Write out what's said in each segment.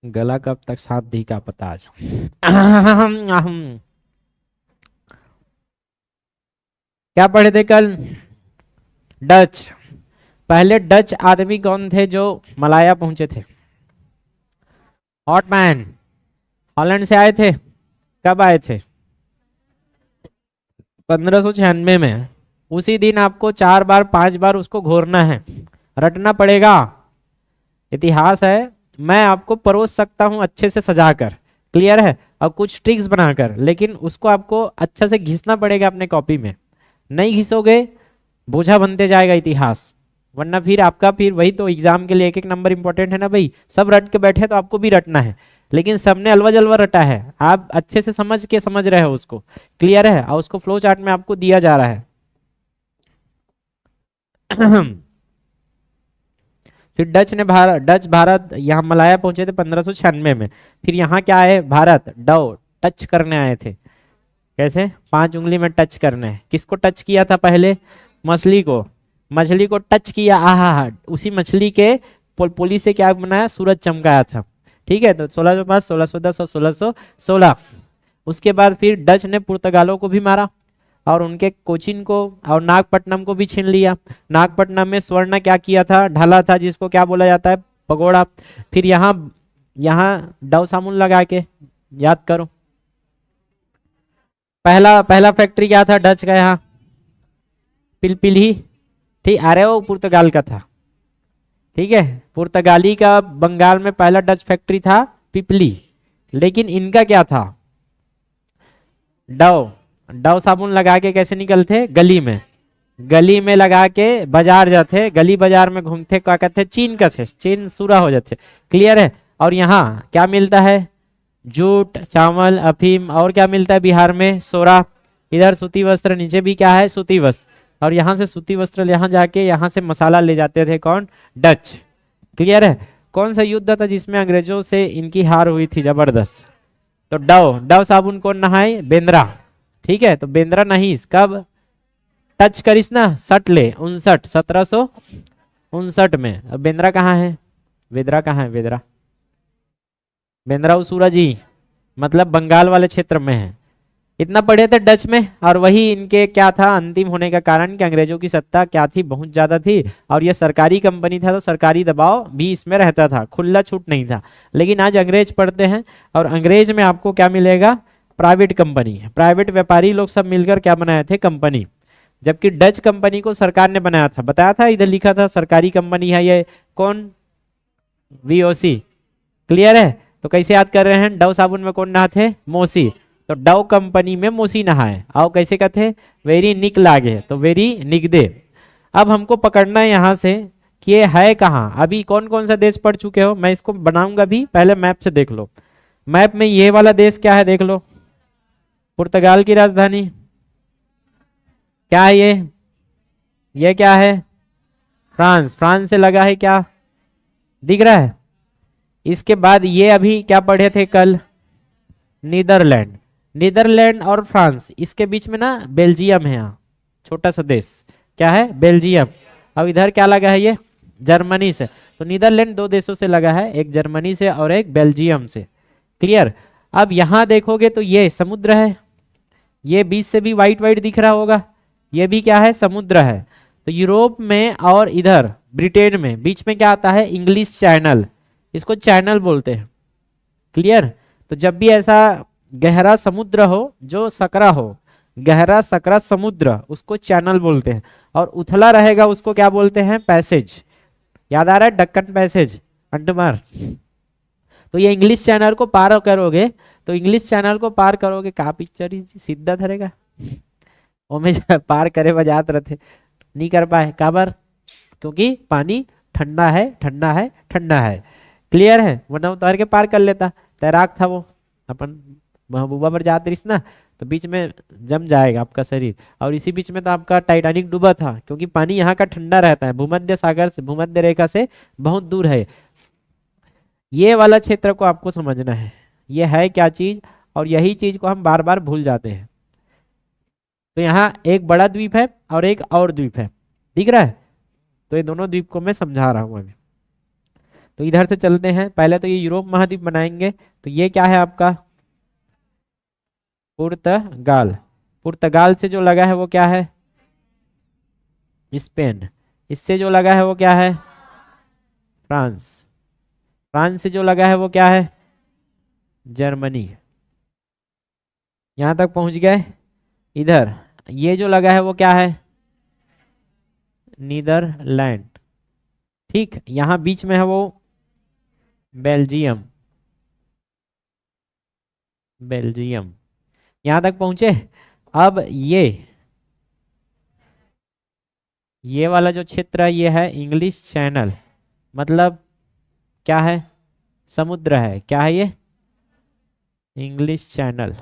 गला कब तक साथ दी का पता आज। क्या पढ़े थे कल? डच। पहले डच आदमी कौन थे जो मलाया पहुंचे थे? हॉटमैन। हॉलैंड से आए थे। कब आए थे? 1596 में। उसी दिन आपको 4 बार 5 बार उसको घोरना है, रटना पड़ेगा। इतिहास है। मैं आपको परोस सकता हूं अच्छे से सजाकर, क्लियर है, और कुछ ट्रिक्स बनाकर, लेकिन उसको आपको अच्छा से घिसना पड़ेगा अपने कॉपी में। नहीं घिसोगे बोझा बनते जाएगा इतिहास, वरना फिर आपका फिर वही तो एग्जाम के लिए एक एक नंबर इंपॉर्टेंट है ना भाई। सब रट के बैठे तो आपको भी रटना है, लेकिन सबने अलवा जलवा रटा है, आप अच्छे से समझ के समझ रहे हो उसको, क्लियर है, और उसको फ्लो चार्ट में आपको दिया जा रहा है। फिर डच भारत यहाँ मलाया पहुंचे थे 1596 में। फिर यहाँ क्या आए? भारत। डव टच करने आए थे। कैसे? 5 उंगली में टच करने हैं। किसको टच किया था पहले? मछली को। मछली को टच किया, आहा, उसी मछली के पुली से क्या बनाया? सूरज चमकाया था। ठीक है, तो 1605, 1610 और 1616। उसके बाद फिर डच ने पुर्तगालों को भी मारा और उनके कोचिन को और नागपट्टनम को भी छीन लिया। नागपट्टनम में स्वर्ण क्या किया था? ढाला था, जिसको क्या बोला जाता है? पगोड़ा। फिर यहाँ यहाँ डव साबुन लगा के, याद करो, पहला पहला फैक्ट्री क्या था डच का? यहाँ पिलपिली। ठीक, अरे वो पुर्तगाल का था। ठीक है, पुर्तगाली का बंगाल में पहला डच फैक्ट्री था पिपली, लेकिन इनका क्या था? डव। डव साबुन लगा के कैसे निकलते? गली में। गली में लगा के बाजार जाते, गली बाजार में घूमते, क्या कहते? चीन का थे, चीन सूरा हो जाते, क्लियर है। और यहाँ क्या मिलता है? जूट, चावल, अफीम, और क्या मिलता है बिहार में? सोरा। इधर सूती वस्त्र, नीचे भी क्या है? सूती वस्त्र। और यहाँ से सूती वस्त्र यहाँ जाके यहाँ से मसाला ले जाते थे कौन? डच, क्लियर है। कौन सा युद्ध था जिसमें अंग्रेजों से इनकी हार हुई थी जबरदस्त? तो डव। डव साबुन कौन नहाए? बेंद्रा। ठीक है, तो बेंद्रा नहीं, कब टच करिस ना? सट ले 59, 1759 में। अब बेंद्रा कहाँ है? वेदरा कहाँ है? वेदरा, बेंद्रा सूरज ही, मतलब बंगाल वाले क्षेत्र में है। इतना पढ़े थे डच में, और वही इनके क्या था अंतिम होने का कारण कि अंग्रेजों की सत्ता क्या थी? बहुत ज्यादा थी, और ये सरकारी कंपनी था तो सरकारी दबाव भी इसमें रहता था, खुला छूट नहीं था। लेकिन आज अंग्रेज पढ़ते हैं, और अंग्रेज में आपको क्या मिलेगा? प्राइवेट कंपनी, प्राइवेट व्यापारी लोग सब मिलकर क्या बनाए थे? कंपनी। जबकि डच कंपनी को सरकार ने बनाया था, बताया था, इधर लिखा था सरकारी कंपनी है ये। कौन? वीओसी, क्लियर है। तो कैसे याद कर रहे हैं? डव साबुन में कौन नहाते? मोसी। तो डव कंपनी में मोसी नहाए, आओ कैसे कहते? वेरी निक लागे, तो वेरी निक दे। अब हमको पकड़ना है यहाँ से कि ये है कहाँ। अभी कौन कौन सा देश पढ़ चुके हो? मैं इसको बनाऊंगा भी, पहले मैप से देख लो। मैप में ये वाला देश क्या है? देख लो, पुर्तगाल की राजधानी क्या है? ये क्या है? फ्रांस। फ्रांस से लगा है क्या? दिख रहा है। इसके बाद ये अभी क्या पढ़े थे कल? नीदरलैंड। नीदरलैंड और फ्रांस, इसके बीच में ना बेल्जियम है, यहाँ छोटा सा देश, क्या है? बेल्जियम। अब इधर क्या लगा है? ये जर्मनी से। तो नीदरलैंड 2 देशों से लगा है, एक जर्मनी से और एक बेल्जियम से, क्लियर। अब यहाँ देखोगे तो ये समुद्र है, ये बीच से भी वाइट वाइट दिख रहा होगा, ये भी क्या है? समुद्र है। तो यूरोप में और इधर ब्रिटेन में बीच में क्या आता है? इंग्लिश चैनल, इसको चैनल बोलते हैं, क्लियर। तो जब भी ऐसा गहरा समुद्र हो जो सकरा हो, गहरा सकरा समुद्र, उसको चैनल बोलते हैं। और उथला रहेगा उसको क्या बोलते हैं? पैसेज। याद आ रहा है? डक्कन पैसेज, अंडमान। तो ये इंग्लिश चैनल को पार करोगे, तो इंग्लिश चैनल को पार करोगे, का पिक्चर ही सीधा धरेगा ओमे पार करे बजात रहते, नहीं कर पाए, काबर? क्योंकि पानी ठंडा है, ठंडा है, ठंडा है, क्लियर है। वरना उतार के पार कर लेता, तैराक था वो। अपन महबूबा पर जाते रही ना, तो बीच में जम जाएगा आपका शरीर। और इसी बीच में तो आपका टाइटैनिक डूबा था, क्योंकि पानी यहाँ का ठंडा रहता है, भूमध्य सागर से, भूमध्य रेखा से बहुत दूर है। ये वाला क्षेत्र को आपको समझना है, ये है क्या चीज, और यही चीज को हम बार बार भूल जाते हैं। तो यहाँ एक बड़ा द्वीप है और एक और द्वीप है, दिख रहा है? तो ये दोनों द्वीप को मैं समझा रहा हूँ अभी। तो इधर से चलते हैं, पहले तो ये यूरोप महाद्वीप बनाएंगे। तो ये क्या है आपका पुर्तगाल। पुर्तगाल से जो लगा है वो क्या है स्पेन। इससे जो लगा है वो क्या है फ्रांस। फ्रांस से जो लगा है वो क्या है जर्मनी। यहां तक पहुंच गए। इधर ये जो लगा है वो क्या है नीदरलैंड। ठीक, यहां बीच में है वो बेल्जियम। बेल्जियम यहां तक पहुंचे। अब ये वाला जो क्षेत्र है ये है इंग्लिश चैनल। मतलब क्या है समुद्र है। क्या है ये इंग्लिश चैनल।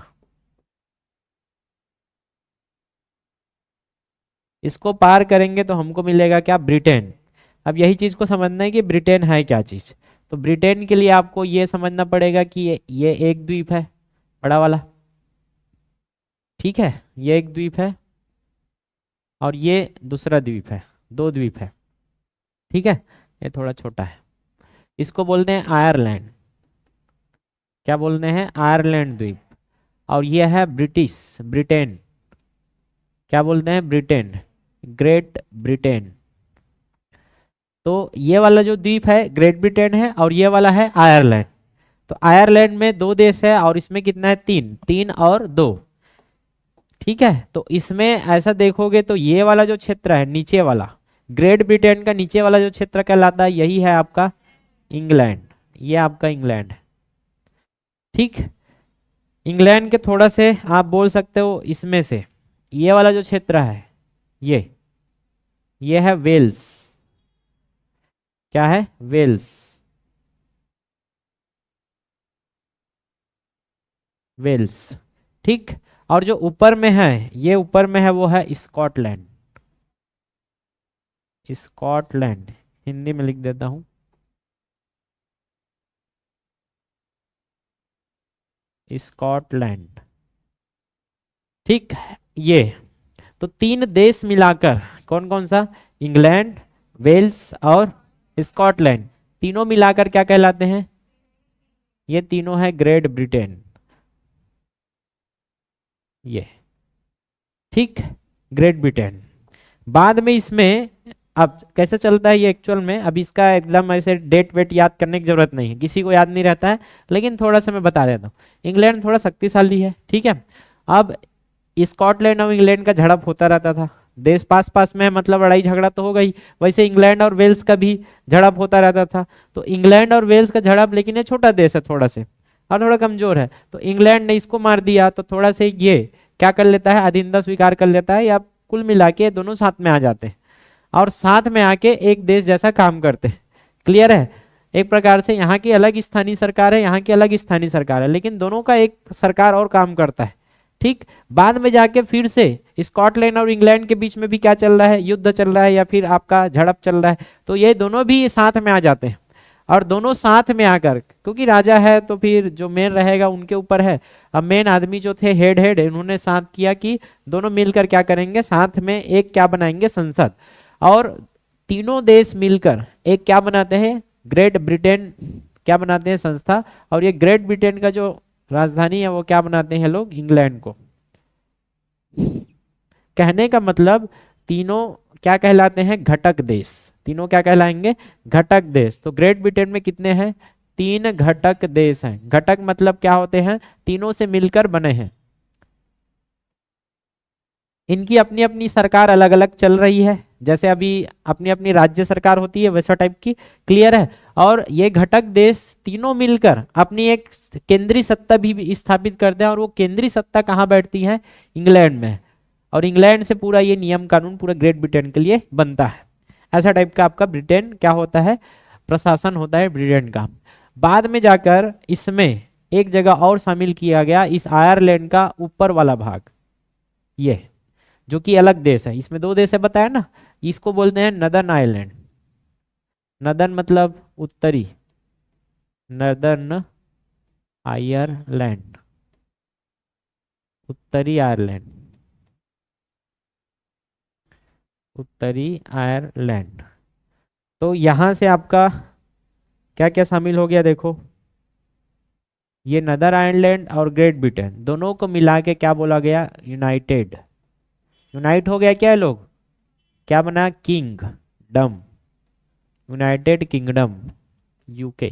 इसको पार करेंगे तो हमको मिलेगा क्या ब्रिटेन। अब यही चीज को समझना है कि ब्रिटेन है क्या चीज। तो ब्रिटेन के लिए आपको ये समझना पड़ेगा कि ये एक द्वीप है बड़ा वाला। ठीक है, ये एक द्वीप है और ये दूसरा द्वीप है। दो द्वीप है। ठीक है, ये थोड़ा छोटा है। इसको बोलते हैं आयरलैंड। क्या बोलते हैं आयरलैंड द्वीप। और ये है ब्रिटेन। क्या बोलते हैं ब्रिटेन ग्रेट ब्रिटेन। तो ये वाला जो द्वीप है ग्रेट ब्रिटेन है और ये वाला है आयरलैंड। तो आयरलैंड में दो देश है और इसमें कितना है तीन। तीन और दो। ठीक है, तो इसमें ऐसा देखोगे तो ये वाला जो क्षेत्र है नीचे वाला ग्रेट ब्रिटेन का नीचे वाला जो क्षेत्र कहलाता है यही है आपका इंग्लैंड। ये आपका इंग्लैंड है। ठीक, इंग्लैंड के थोड़ा से आप बोल सकते हो इसमें से ये वाला जो क्षेत्र है ये है वेल्स। क्या है वेल्स। वेल्स। ठीक, और जो ऊपर में है ये ऊपर में है वो है स्कॉटलैंड। स्कॉटलैंड हिंदी में लिख देता हूं स्कॉटलैंड। ठीक, ये तो तीन देश मिलाकर कौन कौन सा इंग्लैंड वेल्स और स्कॉटलैंड तीनों मिलाकर क्या कहलाते हैं ये तीनों है ग्रेट ब्रिटेन। ये ठीक ग्रेट ब्रिटेन। बाद में इसमें अब कैसे चलता है ये एक्चुअल में अब इसका एकदम ऐसे डेट वेट याद करने की जरूरत नहीं है, किसी को याद नहीं रहता है। लेकिन थोड़ा सा मैं बता देता हूँ इंग्लैंड थोड़ा शक्तिशाली है। ठीक है, अब स्कॉटलैंड और इंग्लैंड का झड़प होता रहता था। देश पास पास में है मतलब लड़ाई झगड़ा तो हो गई। वैसे इंग्लैंड और वेल्स का भी झड़प होता रहता था। तो इंग्लैंड और वेल्स का झड़प, लेकिन ये छोटा देश है थोड़ा से और थोड़ा कमजोर है। तो इंग्लैंड ने इसको मार दिया तो थोड़ा से ये क्या कर लेता है अधीनता स्वीकार कर लेता है या कुल मिला के दोनों साथ में आ जाते हैं और साथ में आके एक देश जैसा काम करते हैं। क्लियर है। एक प्रकार से यहाँ की अलग स्थानीय सरकार है यहाँ की अलग स्थानीय सरकार है लेकिन दोनों का एक सरकार और काम करता है। ठीक, बाद में जाके फिर से स्कॉटलैंड और इंग्लैंड के बीच में भी क्या चल रहा है युद्ध चल रहा है या फिर आपका झड़प चल रहा है। तो ये दोनों भी साथ में आ जाते हैं और दोनों साथ में आकर क्योंकि राजा है तो फिर जो मेन रहेगा उनके ऊपर है। अब मेन आदमी जो थे हेड उन्होंने साथ किया कि दोनों मिलकर क्या करेंगे साथ में एक क्या बनाएंगे संसद। और तीनों देश मिलकर एक क्या बनाते हैं ग्रेट ब्रिटेन क्या बनाते हैं संस्था। और ये ग्रेट ब्रिटेन का जो राजधानी है वो क्या बनाते हैं लोग इंग्लैंड को। कहने का मतलब तीनों क्या कहलाते हैं घटक देश। तीनों क्या कहलाएंगे घटक देश। तो ग्रेट ब्रिटेन में कितने हैं तीन घटक देश हैं। घटक मतलब क्या होते हैं तीनों से मिलकर बने हैं। इनकी अपनी अपनी सरकार अलग अलग चल रही है जैसे अभी अपनी अपनी राज्य सरकार होती है वैसा टाइप की। क्लियर है। और ये घटक देश तीनों मिलकर अपनी एक केंद्रीय सत्ता भी स्थापित करते हैं और वो केंद्रीय सत्ता कहाँ बैठती है इंग्लैंड में। और इंग्लैंड से पूरा ये नियम कानून पूरा ग्रेट ब्रिटेन के लिए बनता है। ऐसा टाइप का आपका ब्रिटेन क्या होता है प्रशासन होता है ब्रिटेन का। बाद में जाकर इसमें एक जगह और शामिल किया गया इस आयरलैंड का ऊपर वाला भाग ये जो कि अलग देश है। इसमें दो देश है बताया ना। इसको बोलते हैं नदर्न आयरलैंड। नदर्न मतलब उत्तरी नदर्न आयरलैंड उत्तरी आयरलैंड उत्तरी आयरलैंड। तो यहां से आपका क्या क्या शामिल हो गया देखो, ये नदर आयरलैंड और ग्रेट ब्रिटेन दोनों को मिला के क्या बोला गया, यूनाइटेड। यूनाइट हो गया क्या है लोग, क्या बना, किंगडम, यूनाइटेड किंगडम, यूके।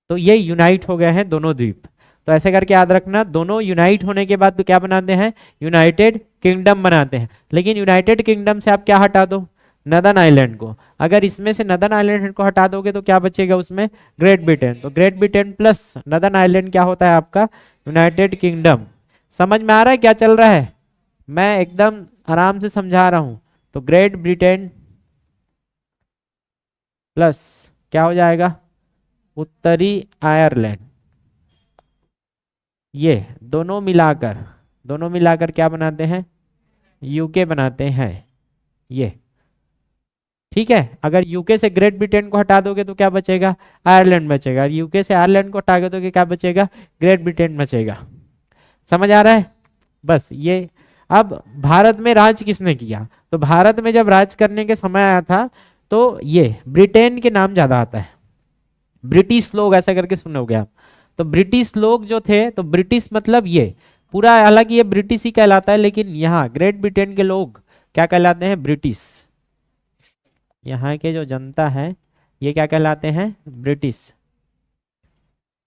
तो ये यूनाइट हो गए हैं दोनों द्वीप। तो ऐसे करके याद रखना, दोनों यूनाइट होने के बाद तो क्या बनाते हैं, यूनाइटेड किंगडम बनाते हैं। लेकिन यूनाइटेड किंगडम से आप क्या हटा दो, नदर्न आइलैंड को। अगर इसमें से नदर्न आइलैंड को हटा दोगे तो क्या बचेगा उसमें, ग्रेट ब्रिटेन। तो great Britain plus northern island क्या होता है आपका, यूनाइटेड किंगडम। समझ में आ रहा है क्या चल रहा है, मैं एकदम आराम से समझा रहा हूं। तो ग्रेट ब्रिटेन प्लस क्या हो जाएगा, उत्तरी आयरलैंड, ये दोनों मिलाकर क्या बनाते हैं, यूके बनाते हैं ये। ठीक है, अगर यूके से ग्रेट ब्रिटेन को हटा दोगे तो क्या बचेगा, आयरलैंड बचेगा। यूके से आयरलैंड को हटा दोगे क्या बचेगा, ग्रेट ब्रिटेन बचेगा। समझ आ रहा है, बस ये। अब भारत में राज किसने किया, तो भारत में जब राज करने के समय आया था तो ये ब्रिटेन के नाम ज्यादा आता है, ब्रिटिश लोग ऐसा करके सुनोगे आप। तो ब्रिटिश लोग जो थे, तो ब्रिटिश मतलब ये पूरा, हालांकि ये ब्रिटिश ही कहलाता है, लेकिन यहाँ ग्रेट ब्रिटेन के लोग क्या कहलाते हैं, ब्रिटिश। यहाँ के जो जनता है ये क्या कहलाते हैं, ब्रिटिश।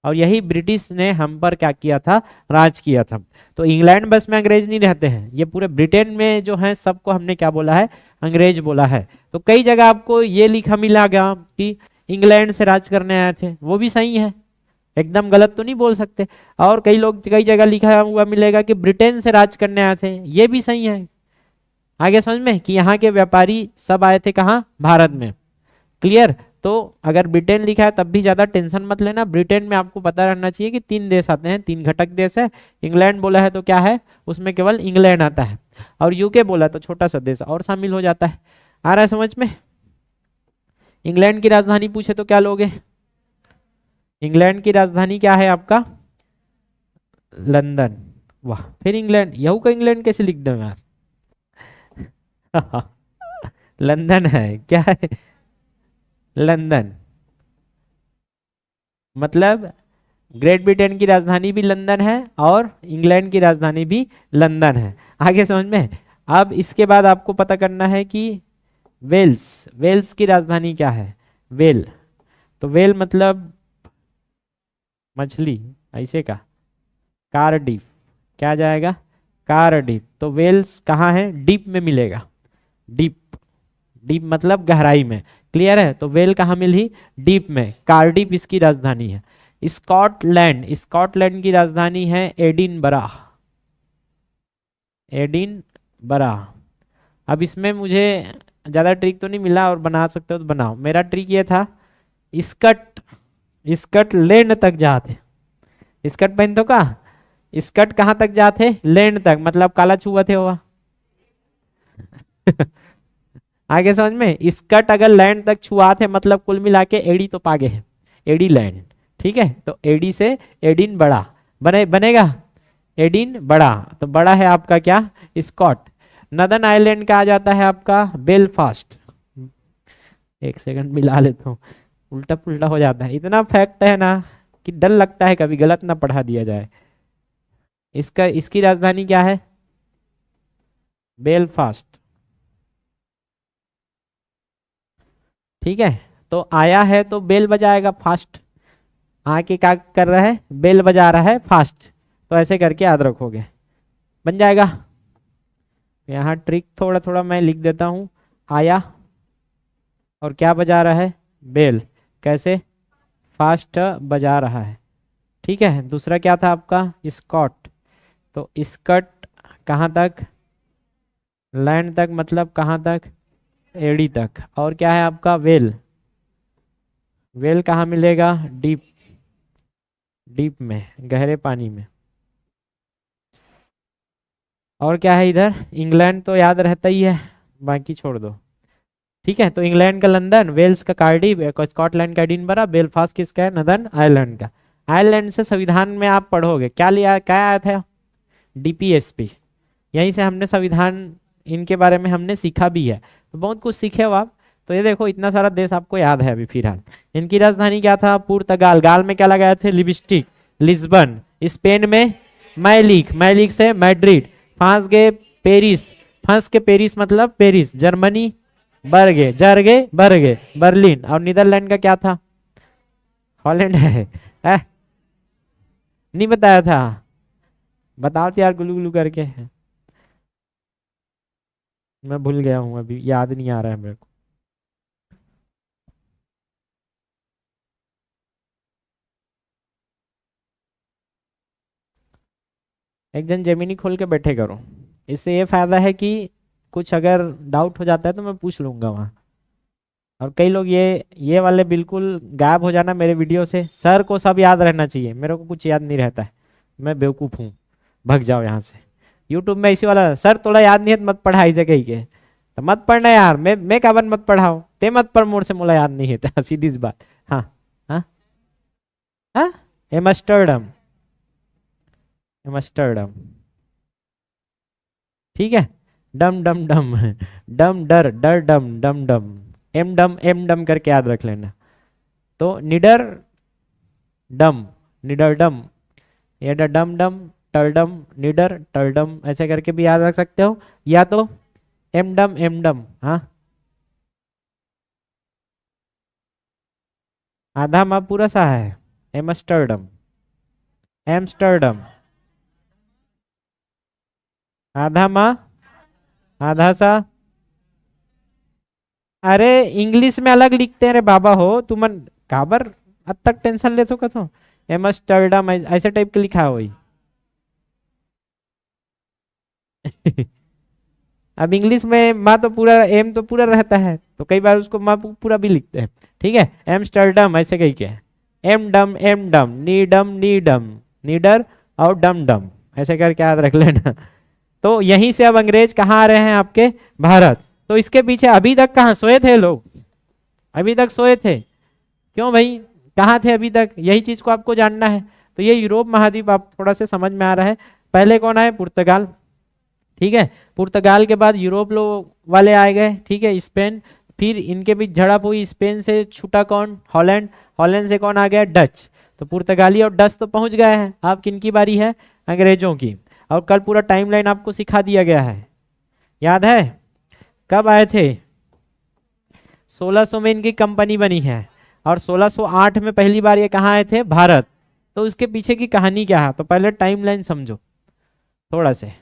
और यही ब्रिटिश ने हम पर क्या किया था, राज किया था। तो इंग्लैंड बस में अंग्रेज नहीं रहते हैं, ये पूरे ब्रिटेन में जो है सबको हमने क्या बोला है, अंग्रेज बोला है। तो कई जगह आपको ये लिखा मिला गया कि इंग्लैंड से राज करने आए थे, वो भी सही है, एकदम गलत तो नहीं बोल सकते। और कई लोग कई जगह लिखा हुआ मिलेगा कि ब्रिटेन से राज करने आए थे, ये भी सही है। आगे समझ में कि यहाँ के व्यापारी सब आए थे कहाँ, भारत में। क्लियर। तो अगर ब्रिटेन लिखा है तब भी ज्यादा टेंशन मत लेना, ब्रिटेन में आपको पता रहना चाहिए कि 3 देश आते हैं, 3 घटक देश है। इंग्लैंड बोला है तो क्या है, उसमें केवल इंग्लैंड आता है, और यूके बोला तो छोटा सा देश और शामिल हो जाता है। आ रहा है समझ में। इंग्लैंड की राजधानी पूछे तो क्या लोगे, इंग्लैंड की राजधानी क्या है आपका, लंदन। वाह, फिर इंग्लैंड, यहू का इंग्लैंड कैसे लिख दो यार लंदन है, क्या है, लंदन। मतलब ग्रेट ब्रिटेन की राजधानी भी लंदन है और इंग्लैंड की राजधानी भी लंदन है। आगे समझ में। अब इसके बाद आपको पता करना है कि वेल्स, वेल्स की राजधानी क्या है, वेल। तो वेल मतलब मछली, ऐसे का, कार्डिफ, क्या जाएगा, कार्डिफ। तो वेल्स कहाँ है, डीप में मिलेगा, डीप, डीप मतलब गहराई में। क्लियर है, तो वेल कहाँ मिली, डीप में, कार्डिफ इसकी राजधानी है। स्कॉटलैंड, स्कॉटलैंड की राजधानी है एडिनबरा, एडिनबरा। अब इसमें मुझे ज़्यादा ट्रिक तो नहीं मिला, और बना सकते हो तो बनाओ। मेरा ट्रिक ये था, स्कर्ट, स्कॉटलैंड तक जाते, स्कर्ट पहन तो का, स्कर्ट कहाँ तक जाते, लैंड तक, मतलब काला छुआ थे हुआ आगे समझ में। स्कर्ट अगर लैंड तक छुआ थे मतलब कुल मिला के एडी तो पागे है, एडी लैंड। ठीक है, तो एडी से एडिन बड़ा बनेगा, एडिन बड़ा। तो बड़ा है आपका क्या, स्कॉट। नदर्न आइलैंड का आ जाता है आपका बेलफास्ट। एक सेकंड मिला लेता हूँ, उल्टा पुल्टा हो जाता है, इतना फैक्ट है ना कि डर लगता है कभी गलत ना पढ़ा दिया जाए। इसकी राजधानी क्या है, बेलफास्ट। ठीक है, तो आया है तो बेल बजाएगा फास्ट, आके क्या कर रहा है, बेल बजा रहा है फास्ट। तो ऐसे करके याद रखोगे, बन जाएगा। यहाँ ट्रिक थोड़ा थोड़ा मैं लिख देता हूँ, आया और क्या बजा रहा है, बेल, कैसे, फास्ट बजा रहा है। ठीक है, दूसरा क्या था आपका, स्कॉट। तो स्कर्ट कहाँ तक, लैंड तक, मतलब कहाँ तक, एड़ी तक। और क्या है आपका, वेल, वेल कहाँ मिलेगा, डीप, डीप में, गहरे पानी में। और क्या है इधर, इंग्लैंड तो याद रहता ही है, बाकी छोड़ दो। ठीक है, तो इंग्लैंड का लंदन, वेल्स का कार्डिफ, स्कॉटलैंड का एडिनबरा, बेलफास्ट किसका है, नदर्न आयरलैंड का। आयरलैंड से संविधान में आप पढ़ोगे क्या लिया, क्या आया था, डीपीएसपी। यहीं से हमने संविधान, इनके बारे में हमने सीखा भी है, तो बहुत कुछ सीखे हो आप। तो ये देखो इतना सारा देश आपको याद है अभी फिलहाल। इनकी राजधानी क्या था? पुर्तगाल। गाल में क्या लगाए थे? लिपस्टिक। लिस्बन। स्पेन में मैलिक। मैलिक से मैड्रिड। फ्रांस गए पेरिस। फ्रांस के पेरिस मतलब पेरिस। जर्मनी बर्गे। जर्गे बर्गे बर्लिन। और नीदरलैंड का क्या था? हॉलैंड है। नहीं बताया था? बताओ तो यार गुलू गुलू करके। मैं भूल गया हूँ, अभी याद नहीं आ रहा है मेरे को। एक जन जेमिनी खोल के बैठे करो। इससे ये फायदा है कि कुछ अगर डाउट हो जाता है तो मैं पूछ लूंगा वहाँ। और कई लोग ये वाले बिल्कुल गायब हो जाना मेरे वीडियो से। सर को सब याद रहना चाहिए, मेरे को कुछ याद नहीं रहता है। मैं बेवकूफ़ हूँ, भग जाओ यहाँ से। यूट्यूब में इसी वाला सर थोड़ा याद नहीं है तो मत पढ़ाई जगह ही के। तो मत पढ़ना यार, मैं काबन मत पढ़ाओ ते मत पढ़ मोर से मोला याद नहीं है। सीधी सी बात। हाँ हाँ हाँ। एमस्टरडम। एमस्टरडम। ठीक है। डम डम डम। डम डर डर डम डम डम। एम डम करके याद रख लेना। तो निडर डम। निडर डम। ये डम डम टर्डम। निडर टर्डम ऐसे करके भी याद रख सकते हो, या तो एम डम। हाँ आधा माँ पूरा सा है। एमस्टरडम। एम्स्टरडम। आधा माँ आधा सा। अरे इंग्लिश में अलग लिखते हैं रे बाबा हो तुम। काबर अब तक टेंशन ले तो कथो। एमस्टरडम ऐसे टाइप के लिखा है वही। अब इंग्लिश में माँ तो पूरा एम तो पूरा रहता है, तो कई बार उसको माँ पूरा भी लिखते हैं। ठीक है। एम्स्टरडम ऐसे कही के। एम डम नी डम नीडर और डम डम ऐसे करके याद रख लेना। तो यहीं से अब अंग्रेज कहाँ आ रहे हैं? आपके भारत। तो इसके पीछे अभी तक कहाँ सोए थे लोग? अभी तक सोए थे? क्यों भाई? कहाँ थे अभी तक? यही चीज को आपको जानना है। तो ये यूरोप महाद्वीप आप थोड़ा से समझ में आ रहा है। पहले कौन आए? पुर्तगाल। ठीक है। पुर्तगाल के बाद यूरोप लोग वाले आए गए। ठीक है। स्पेन। फिर इनके बीच झड़प हुई। स्पेन से छूटा कौन? हॉलैंड। हॉलैंड से कौन आ गया? डच। तो पुर्तगाली और डच तो पहुंच गए हैं। अब किनकी बारी है? अंग्रेजों की। और कल पूरा टाइमलाइन आपको सिखा दिया गया है, याद है? कब आए थे? 1600 में इनकी कंपनी बनी है। और 1608 में पहली बार ये कहाँ आए थे? भारत। तो उसके पीछे की कहानी क्या है? तो पहले टाइमलाइन समझो थोड़ा से,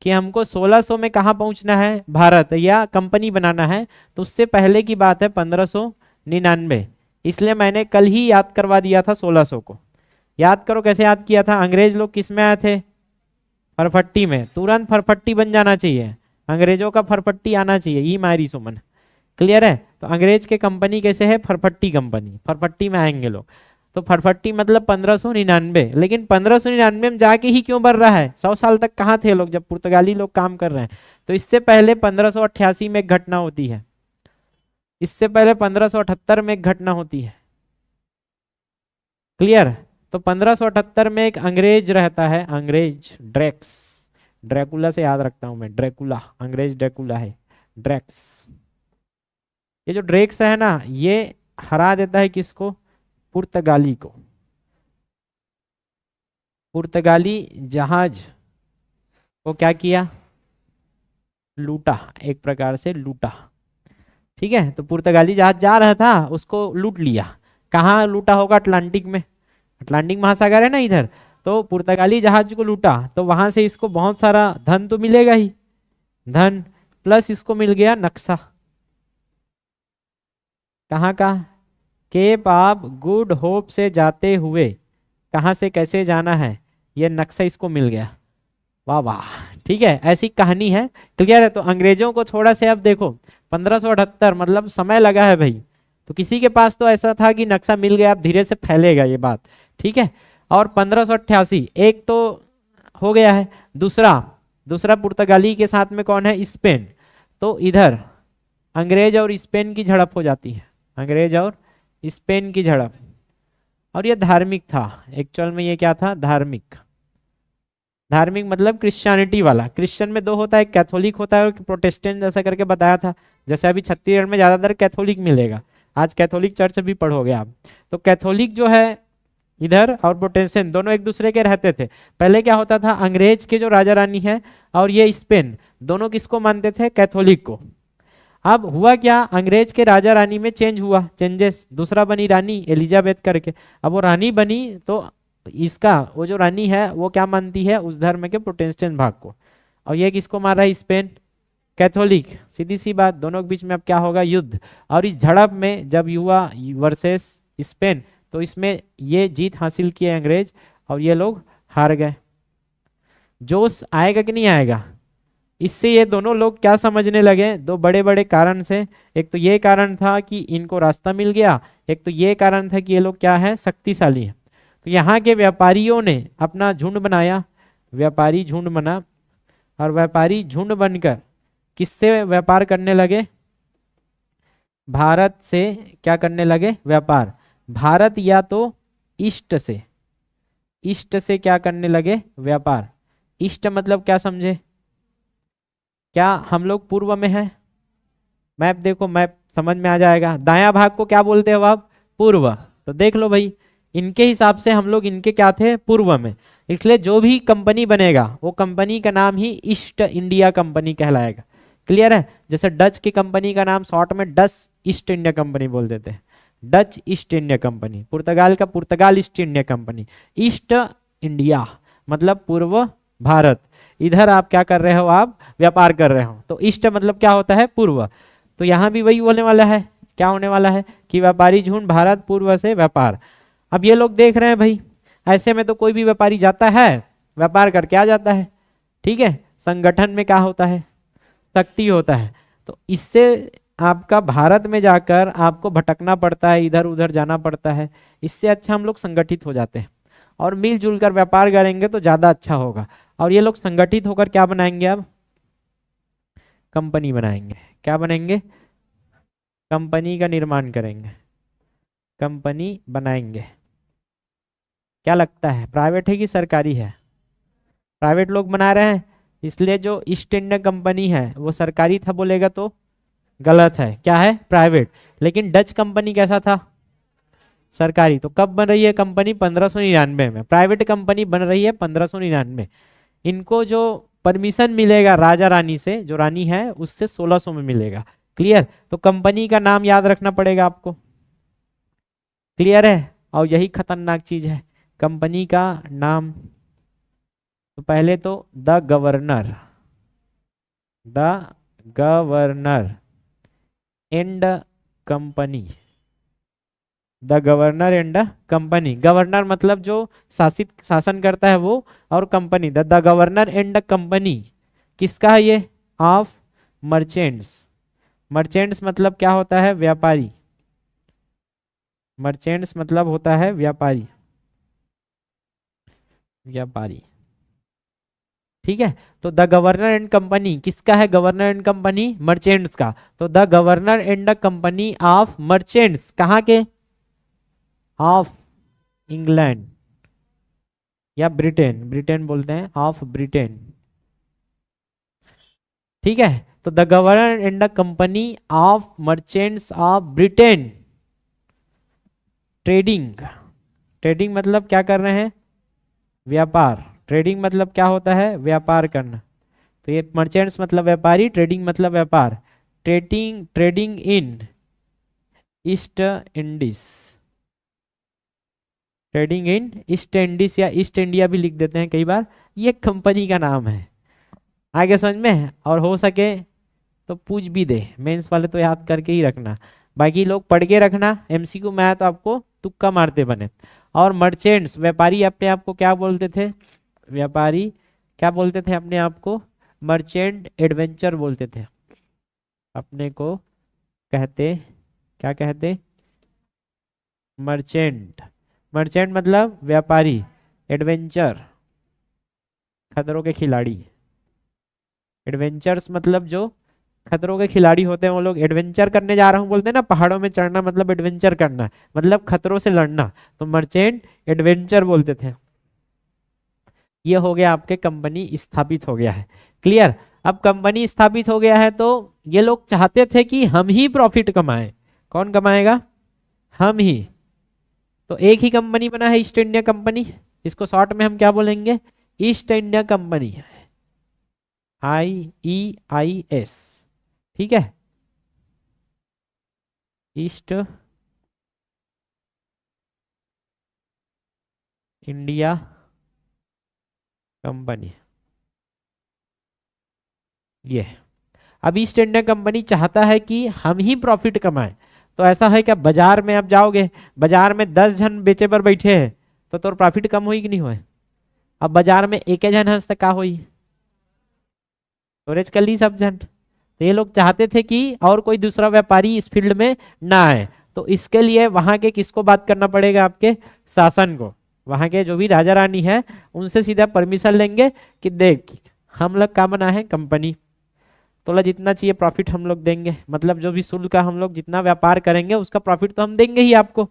कि हमको 1600 में कहाँ पहुंचना है? भारत, या कंपनी बनाना है। तो उससे पहले की बात है 1599। इसलिए मैंने कल ही याद करवा दिया था 1600 को। याद करो कैसे याद किया था। अंग्रेज लोग किस में आए थे? फरफट्टी में। तुरंत फरफट्टी बन जाना चाहिए, अंग्रेजों का फरफट्टी आना चाहिए। ई मारी सुमन। क्लियर है? तो अंग्रेज के कंपनी कैसे है? फरफट्टी कंपनी। फरफट्टी में आएंगे लोग। तो फरफट्टी मतलब 1599। लेकिन 1599 में जाके ही क्यों बढ़ रहा है? 100 साल तक कहाँ थे लोग जब पुर्तगाली लोग काम कर रहे हैं? तो इससे पहले 1588 में एक घटना होती है। इससे पहले 1578 में एक घटना होती है। क्लियर? तो 1578 में एक अंग्रेज रहता है, अंग्रेज ड्रैक्स। ड्रैकुला से याद रखता हूं मैं, ड्रैकुला। अंग्रेज ड्रैकुला है, ड्रैक्स। ये जो ड्रैक्स है ना, ये हरा देता है किसको? पुर्तगाली को। पुर्तगाली जहाज को क्या किया? लूटा, एक प्रकार से लूटा। ठीक है। तो पुर्तगाली जहाज जा रहा था, उसको लूट लिया। कहाँ लूटा होगा? अटलांटिक में। अटलांटिक महासागर है ना इधर। तो पुर्तगाली जहाज को लूटा, तो वहां से इसको बहुत सारा धन तो मिलेगा ही। धन प्लस इसको मिल गया नक्शा। कहाँ का? केप ऑफ गुड होप से जाते हुए कहाँ से कैसे जाना है, ये नक्शा इसको मिल गया। वाह वाह। ठीक है, ऐसी कहानी है। क्लियर है? तो अंग्रेजों को थोड़ा से अब देखो 1578 मतलब समय लगा है भाई। तो किसी के पास तो ऐसा था कि नक्शा मिल गया, अब धीरे से फैलेगा ये बात। ठीक है। और 1588 एक तो हो गया है। दूसरा दूसरा पुर्तगाली के साथ में कौन है? स्पेन। तो इधर अंग्रेज और स्पेन की झड़प हो जाती है। अंग्रेज और स्पेन की झड़प। और ये धार्मिक था एक्चुअल में। ये क्या था? धार्मिक। धार्मिक मतलब क्रिश्चियनिटी वाला। क्रिश्चियन में दो होता है, कैथोलिक होता है और प्रोटेस्टेंट, जैसा करके बताया था। जैसे अभी छत्तीसगढ़ में ज्यादातर कैथोलिक मिलेगा, आज कैथोलिक चर्च भी पढ़ोगे आप। तो कैथोलिक जो है इधर और प्रोटेस्टेंट दोनों एक दूसरे के रहते थे। पहले क्या होता था, अंग्रेज के जो राजा रानी है और ये स्पेन दोनों किसको मानते थे, कैथोलिक को। अब हुआ क्या, अंग्रेज के राजा रानी में चेंज हुआ, चेंजेस, दूसरा बनी रानी एलिजाबेथ करके। अब वो रानी बनी तो इसका वो जो रानी है वो क्या मानती है, उस धर्म के प्रोटेस्टेंट भाग को। और ये किसको मार रहा है, स्पेन, कैथोलिक। सीधी सी बात, दोनों के बीच में अब क्या होगा, युद्ध। और इस झड़प में जब युवा वर्सेस स्पेन, तो इसमें ये जीत हासिल किए अंग्रेज और ये लोग हार गए। जोश आएगा कि नहीं आएगा। इससे ये दोनों लोग क्या समझने लगे, दो बड़े बड़े कारण से। एक तो ये कारण था कि इनको रास्ता मिल गया, एक तो ये कारण था कि ये लोग क्या है, शक्तिशाली है। तो यहाँ के व्यापारियों ने अपना झुंड बनाया, व्यापारी झुंड बना, और व्यापारी झुंड बनकर किससे व्यापार करने लगे, भारत से क्या करने लगे, व्यापार। भारत या तो ईस्ट से, ईस्ट से क्या करने लगे, व्यापार। ईस्ट मतलब क्या समझे, क्या हम लोग पूर्व में हैं, मैप देखो, मैप समझ में आ जाएगा। दायां भाग को क्या बोलते हो आप, पूर्व। तो देख लो भाई, इनके हिसाब से हम लोग इनके क्या थे, पूर्व में। इसलिए जो भी कंपनी बनेगा वो कंपनी का नाम ही ईस्ट इंडिया कंपनी कहलाएगा। क्लियर है। जैसे डच की कंपनी का नाम शॉर्ट में डच ईस्ट इंडिया कंपनी बोल देते हैं, डच ईस्ट इंडिया कंपनी। पुर्तगाल का पुर्तगाल East India Company. East India मतलब पूर्व भारत। इधर आप क्या कर रहे हो, आप व्यापार कर रहे हो। तो ईस्ट मतलब क्या होता है, पूर्व। तो यहाँ भी वही होने वाला है, क्या होने वाला है कि व्यापारी झुंड भारत पूर्व से व्यापार। अब ये लोग देख रहे हैं भाई, ऐसे में तो कोई भी व्यापारी जाता है व्यापार करके आ जाता है, ठीक है। संगठन में क्या होता है, शक्ति होता है। तो इससे आपका भारत में जाकर आपको भटकना पड़ता है, इधर उधर जाना पड़ता है। इससे अच्छा हम लोग संगठित हो जाते हैं और मिलजुल कर व्यापार करेंगे तो ज्यादा अच्छा होगा। और ये लोग संगठित होकर क्या बनाएंगे, अब कंपनी बनाएंगे। क्या बनाएंगे, कंपनी का निर्माण करेंगे, कंपनी बनाएंगे। क्या लगता है, प्राइवेट है कि सरकारी है, प्राइवेट लोग बना रहे हैं। इसलिए जो ईस्ट इंडिया कंपनी है वो सरकारी था बोलेगा तो गलत है, क्या है, प्राइवेट। लेकिन डच कंपनी कैसा था, सरकारी। तो कब बन रही है कंपनी, 1599 में। प्राइवेट कंपनी बन रही है 1599। इनको जो परमिशन मिलेगा राजा रानी से, जो रानी है उससे 1600 में मिलेगा। क्लियर। तो कंपनी का नाम याद रखना पड़ेगा आपको। क्लियर है। और यही खतरनाक चीज है, कंपनी का नाम। तो पहले तो the governor, the governor and company, the governor and company. Governor मतलब जो शासन करता है वो, और company the governor and company किसका है ये, ऑफ मर्चेंट्स। मर्चेंट्स मतलब क्या होता है, व्यापारी। मर्चेंट्स मतलब होता है व्यापारी, व्यापारी, ठीक है। तो द गवर्नर एंड कंपनी किसका है, गवर्नर एंड कंपनी मर्चेंट्स का। तो the governor and company of merchants, कहाँ के, ऑफ इंग्लैंड या ब्रिटेन, ब्रिटेन बोलते हैं, ऑफ ब्रिटेन, ठीक है। तो the governor and the company of merchants of Britain trading. Trading मतलब क्या कर रहे हैं, व्यापार। ट्रेडिंग मतलब क्या होता है, व्यापार करना। तो ये मर्चेंट्स मतलब व्यापारी, ट्रेडिंग मतलब व्यापार। Trading, trading in east Indies, trading in east Indies या ईस्ट इंडिया भी लिख देते हैं कई बार। ये कंपनी का नाम है। आगे समझ में। और हो सके तो पूछ भी दे, मेंस वाले तो याद करके ही रखना, बाकी लोग पढ़ के रखना। एमसीक्यू में आया तो आपको तुक्का मारते बने। और मर्चेंट्स, व्यापारी अपने आप को क्या बोलते थे, व्यापारी क्या बोलते थे अपने आप को, मर्चेंट एडवेंचर बोलते थे अपने को। कहते क्या कहते, मर्चेंट। मर्चेंट मतलब व्यापारी, एडवेंचर खतरों के खिलाड़ी। एडवेंचर्स मतलब जो खतरों के खिलाड़ी होते हैं, वो लोग एडवेंचर करने जा रहा हूँ बोलते हैं ना, पहाड़ों में चढ़ना मतलब एडवेंचर करना, मतलब खतरों से लड़ना। तो मर्चेंट एडवेंचर बोलते थे। ये हो गया आपके कंपनी स्थापित हो गया है। क्लियर। अब कंपनी स्थापित हो गया है तो ये लोग चाहते थे कि हम ही प्रॉफिट कमाएं। कौन कमाएगा? हम ही। तो एक ही कंपनी बना है, ईस्ट इंडिया कंपनी। इसको शॉर्ट में हम क्या बोलेंगे? East India company, IEIS। ठीक है, ईस्ट इंडिया कंपनी। ये अब ईस्ट इंडिया कंपनी चाहता है कि हम ही प्रॉफिट कमाएं। तो ऐसा है क्या, बाजार में आप जाओगे, बाजार में 10 जन बेचे पर बैठे हैं तो तोर प्रॉफिट कम हुई कि नहीं हुए? अब बाजार में एक जन हंस तक का हुई, स्टोरेज कर ली सब जन। तो ये लोग चाहते थे कि और कोई दूसरा व्यापारी इस फील्ड में ना आए। तो इसके लिए वहां के किसको बात करना पड़ेगा? आपके शासन को, वहां के जो भी राजा रानी है उनसे सीधा परमिशन लेंगे कि देख हम लोग का बना है कंपनी, तो जितना चाहिए प्रॉफिट हम लोग देंगे, मतलब जो भी शुल्क का हम लोग जितना व्यापार करेंगे उसका प्रॉफिट तो हम देंगे ही आपको।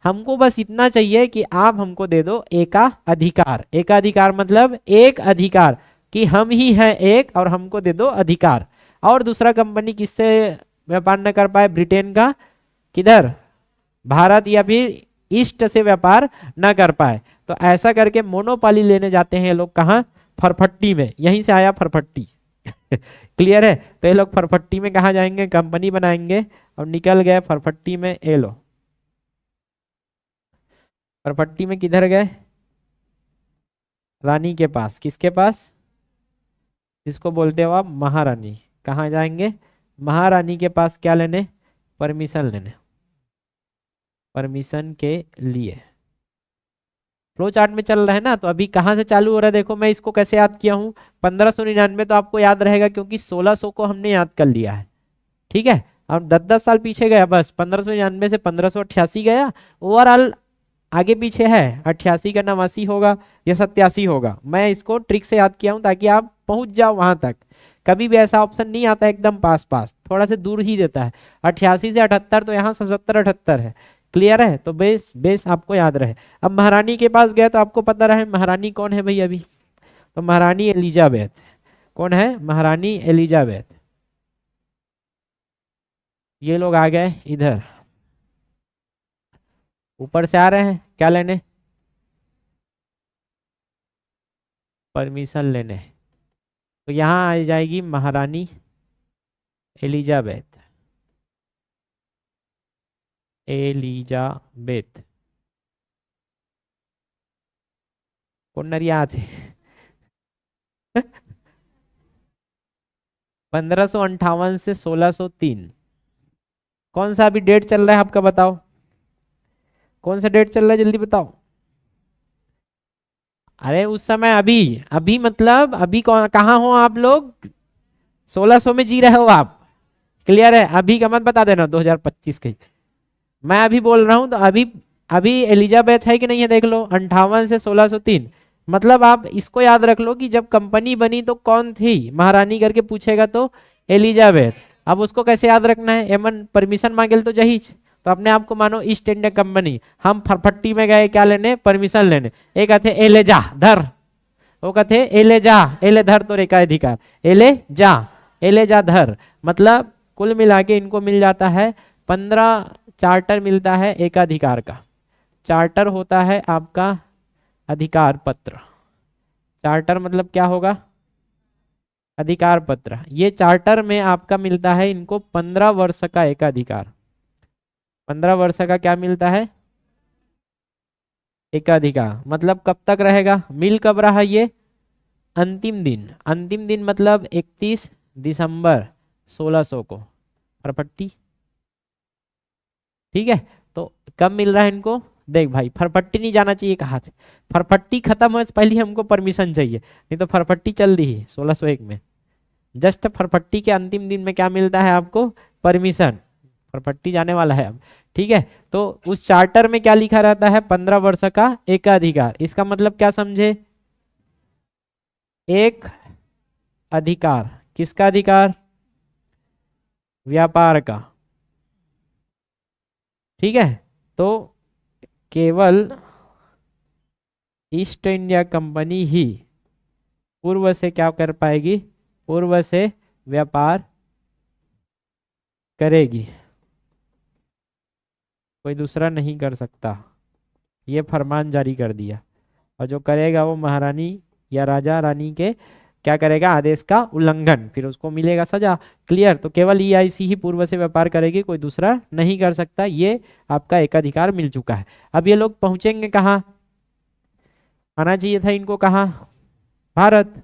हमको बस इतना चाहिए कि आप हमको दे दो एकाधिकार। एकाधिकार मतलब एक अधिकार, कि हम ही हैं एक और हमको दे दो अधिकार। और दूसरा कंपनी किससे व्यापार न कर पाए? ब्रिटेन का, किधर? भारत या फिर ईस्ट से व्यापार न कर पाए। तो ऐसा करके मोनोपोली लेने जाते हैं ये लोग। कहाँ? फरफट्टी में। यहीं से आया फरफट्टी। क्लियर है? तो ये लोग फरफट्टी में कहाँ जाएंगे? कंपनी बनाएंगे और निकल गए फरफट्टी में। ये लो, फरफट्टी में किधर गए? रानी के पास। किसके पास? जिसको बोलते हो आप महारानी। कहाँ जाएंगे? महारानी के पास। क्या लेने? परमिशन लेने। परमिशन के लिए। फ्लो चार्ट में चल रहा है ना, तो अभी कहाँ से चालू हो रहा है देखो। मैं इसको कैसे याद किया हूँ? 1599 तो आपको याद रहेगा क्योंकि 1600 को हमने याद कर लिया है। ठीक है, अब 10-10 साल पीछे गया बस। 1599 से 1588 गया। ओवरऑल आगे पीछे है 88 का 89 होगा या 87 होगा। मैं इसको ट्रिक से याद किया हूं ताकि आप पहुंच जाओ वहां तक। कभी भी ऐसा ऑप्शन नहीं आता एकदम पास पास, थोड़ा से दूर ही देता है। 88 से 78 तो यहाँ 77-78 है। क्लियर है? तो बेस बेस आपको याद रहे। अब महारानी के पास गया तो आपको पता रहे महारानी कौन है भाई अभी। तो महारानी एलिजाबेथ। कौन है? महारानी एलिजाबेथ। ये लोग आ गए इधर, ऊपर से आ रहे हैं क्या लेने? परमिशन लेने। तो यहाँ आ जाएगी महारानी एलिजाबेथ। एलिजाबेथ कौन नरिया थे? 1558 से 1603। कौन सा अभी डेट चल रहा है आपका? बताओ कौन सा डेट चल रहा है, जल्दी बताओ। अरे उस समय अभी, अभी मतलब अभी कहाँ हो आप लोग? 1600 में जी रहे हो आप। क्लियर है? अभी का मत बता देना 2025 के। मैं अभी बोल रहा हूं तो अभी अभी एलिजाबेथ है कि नहीं है देख लो। 58 से 1603। मतलब आप इसको याद रख लो कि जब कंपनी बनी तो कौन थी महारानी करके पूछेगा तो एलिजाबेथ। अब उसको कैसे याद रखना है? एमन परमिशन मांगे तो जहीज। तो अपने आप को मानो ईस्ट इंडिया कंपनी। हम फरफट्टी में गए क्या लेने? परमिशन लेने। एक कहते एले जा धर, वो कहते एले जा, एले धर तो रेखा अधिकार। एले जा, एले जा धर। मतलब कुल मिला के इनको मिल जाता है 15 चार्टर मिलता है एकाधिकार का। चार्टर होता है आपका अधिकार पत्र। चार्टर मतलब क्या होगा? अधिकार पत्र। ये चार्टर में आपका मिलता है इनको 15 वर्ष का एकाधिकार। 15 वर्ष का क्या मिलता है? एकाधिकार। मतलब कब तक रहेगा? मिल कब रहा ये? अंतिम दिन। अंतिम दिन मतलब 31 दिसंबर 1600 को फरफट्टी। ठीक है, तो कब मिल रहा है इनको? देख भाई, फरफट्टी नहीं जाना चाहिए कहा थे। फरफट्टी खत्म होने से पहले ही हमको परमिशन चाहिए, नहीं तो फरफट्टी चल रही है 1601 में। जस्ट फरफट्टी के अंतिम दिन में क्या मिलता है आपको? परमिशन। फरफट्टी जाने वाला है अब। ठीक है, तो उस चार्टर में क्या लिखा रहता है? 15 वर्ष का एकाधिकार। इसका मतलब क्या समझे? एक अधिकार। किसका अधिकार? व्यापार का। ठीक है, तो केवल ईस्ट इंडिया कंपनी ही पूर्व से क्या कर पाएगी? पूर्व से व्यापार करेगी, कोई दूसरा नहीं कर सकता, ये फरमान जारी कर दिया। और जो करेगा वो महारानी या राजा रानी के क्या करेगा, आदेश का उल्लंघन, फिर उसको मिलेगा सजा। क्लियर। तो केवल ईआईसी ही पूर्व से व्यापार करेगी, कोई दूसरा नहीं कर सकता, ये आपका एकाधिकार मिल चुका है। अब ये लोग पहुंचेंगे कहाँ, आना चाहिए था इनको कहाँ, भारत।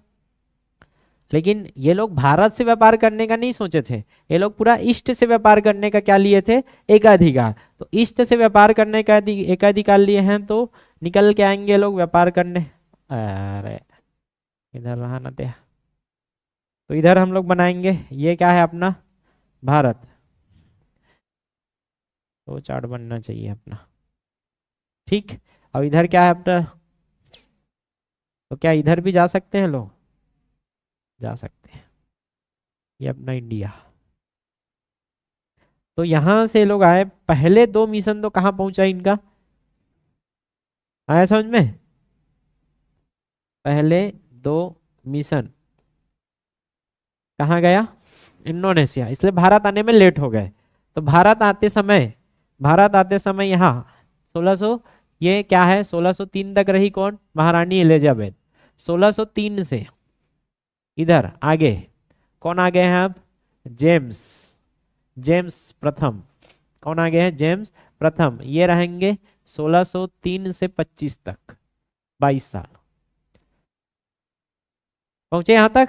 लेकिन ये लोग भारत से व्यापार करने का नहीं सोचे थे, ये लोग पूरा ईस्ट से व्यापार करने का क्या लिए थे, एकाधिकार। तो ईस्ट से व्यापार करने का एकाधिकार लिए हैं, तो निकल के आएंगे लोग व्यापार करने। अरे इधर रहा ना दे, तो इधर हम लोग बनाएंगे, ये क्या है अपना भारत, तो चार्ट बनना चाहिए अपना, ठीक। और इधर क्या है अपना, तो क्या इधर भी जा सकते हैं लोग, जा सकते हैं, ये अपना इंडिया। तो यहां से लोग आए, पहले 2 मिशन तो कहाँ पहुंचा इनका, आया समझ में, पहले 2 मिशन कहाँ गया, इंडोनेशिया, इसलिए भारत आने में लेट हो गए। तो भारत आते समय यहाँ 1600, ये क्या है 1603 तक रही कौन, महारानी एलिजाबेथ। 1603 से इधर आगे कौन आ गए हैं अब, जेम्स, जेम्स प्रथम, कौन आ गए हैं, जेम्स प्रथम। ये रहेंगे 1603 से 25 तक, 22 साल पहुंचे यहां तक।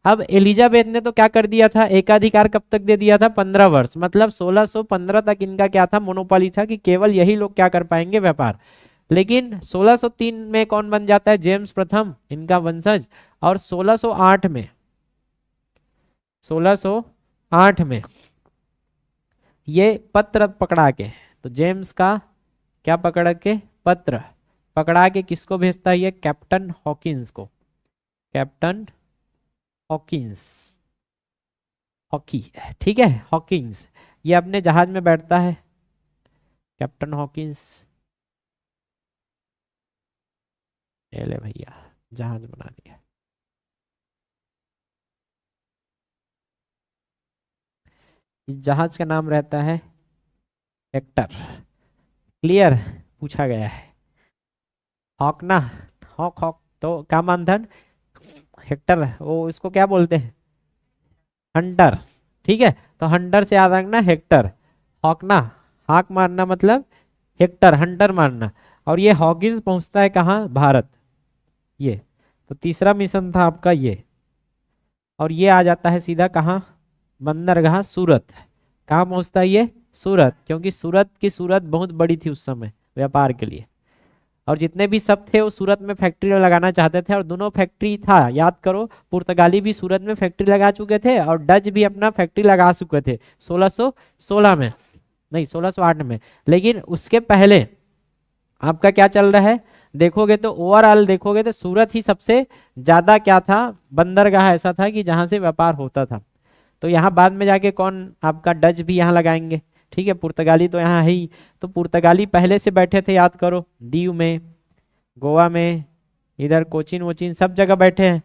अब एलिजाबेथ ने तो क्या कर दिया था, एकाधिकार कब तक दे दिया था, 15 वर्ष, मतलब 1615 तक इनका क्या था, मोनोपोली था कि केवल यही लोग क्या कर पाएंगे, व्यापार। लेकिन 1603 में कौन बन जाता है, जेम्स प्रथम, इनका वंशज। और 1608 में 1608 में ये पत्र पकड़ा के, तो जेम्स का क्या पकड़ के, पत्र पकड़ा के किसको भेजता है, ये कैप्टन हॉकिंस को, कैप्टन हॉकिंस, हॉकी, ठीक है, हॉकिंस, ये अपने जहाज में बैठता है, कैप्टन हॉकिंस, ये ले भैया जहाज बना दिया। इस जहाज का नाम रहता है हेक्टर। क्लियर, पूछा गया है, हॉक ना, हॉक हॉक, तो क्या मानधन, हेक्टर, वो इसको क्या बोलते हैं, हंटर, ठीक है। तो हंटर से याद रखना हेक्टर, हॉकना, हाक मारना मतलब हेक्टर, हंटर मारना। और ये हॉकिंस पहुंचता है कहाँ, भारत, ये। तो तीसरा मिशन था आपका ये, और ये आ जाता है सीधा कहाँ, बंदरगाह सूरत। कहाँ पहुंचता है ये, सूरत, क्योंकि सूरत की सूरत बहुत बड़ी थी उस समय व्यापार के लिए, और जितने भी सब थे वो सूरत में फैक्ट्री लगाना चाहते थे, और दोनों फैक्ट्री था, याद करो, पुर्तगाली भी सूरत में फैक्ट्री लगा चुके थे और डच भी अपना फैक्ट्री लगा चुके थे 1616 में, नहीं 1608 में। लेकिन उसके पहले आपका क्या चल रहा है, देखोगे तो ओवरऑल देखोगे तो सूरत ही सबसे ज्यादा क्या था, बंदरगाह ऐसा था कि जहां से व्यापार होता था। तो यहाँ बाद में जाके कौन आपका डच भी यहाँ लगाएंगे, ठीक है, पुर्तगाली तो यहाँ है ही। तो पुर्तगाली पहले से बैठे थे, याद करो, दीव में, गोवा में, इधर कोचिन वोचिन सब जगह बैठे हैं,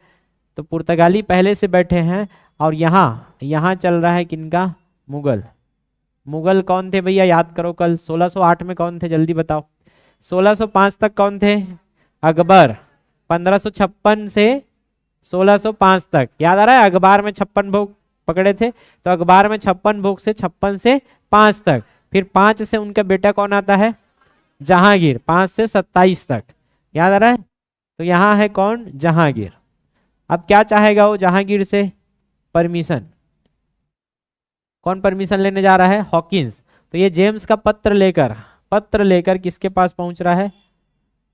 तो पुर्तगाली पहले से बैठे हैं। और यहाँ यहाँ चल रहा है किनका, मुगल। मुगल कौन थे भैया, याद करो, कल 1608 में कौन थे, जल्दी बताओ। 1605 तक कौन थे, अकबर। 1556 से 1605 तक, याद आ रहा है, अखबार में 56 भोग पकड़े थे, तो अखबार में 56 भोग से 56 से 5 तक। फिर 5 से उनका बेटा कौन आता है, जहांगीर, 5 से 27 तक, याद आ रहा है। तो यहाँ है कौन, जहांगीर। अब क्या चाहेगा वो जहांगीर से, परमिशन, कौन परमिशन लेने जा रहा है, हॉकिंस। तो ये जेम्स का पत्र लेकर किसके पास पहुंच रहा है,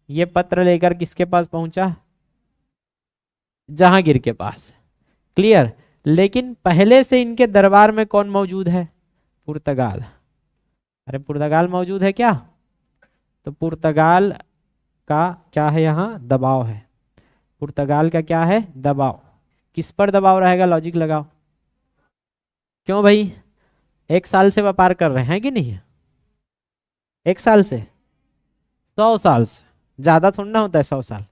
ये पत्र लेकर किसके पास पहुंचा, जहांगीर के पास। क्लियर। लेकिन पहले से इनके दरबार में कौन मौजूद है, पुर्तगाल। अरे पुर्तगाल मौजूद है क्या, तो पुर्तगाल का क्या है, यहाँ दबाव है, पुर्तगाल का क्या है, दबाव। किस पर दबाव रहेगा, लॉजिक लगाओ। क्यों भाई, 1 साल से व्यापार कर रहे हैं कि नहीं, 1 साल से, 100 साल से, ज्यादा थोड़ा ना होता है 100 साल।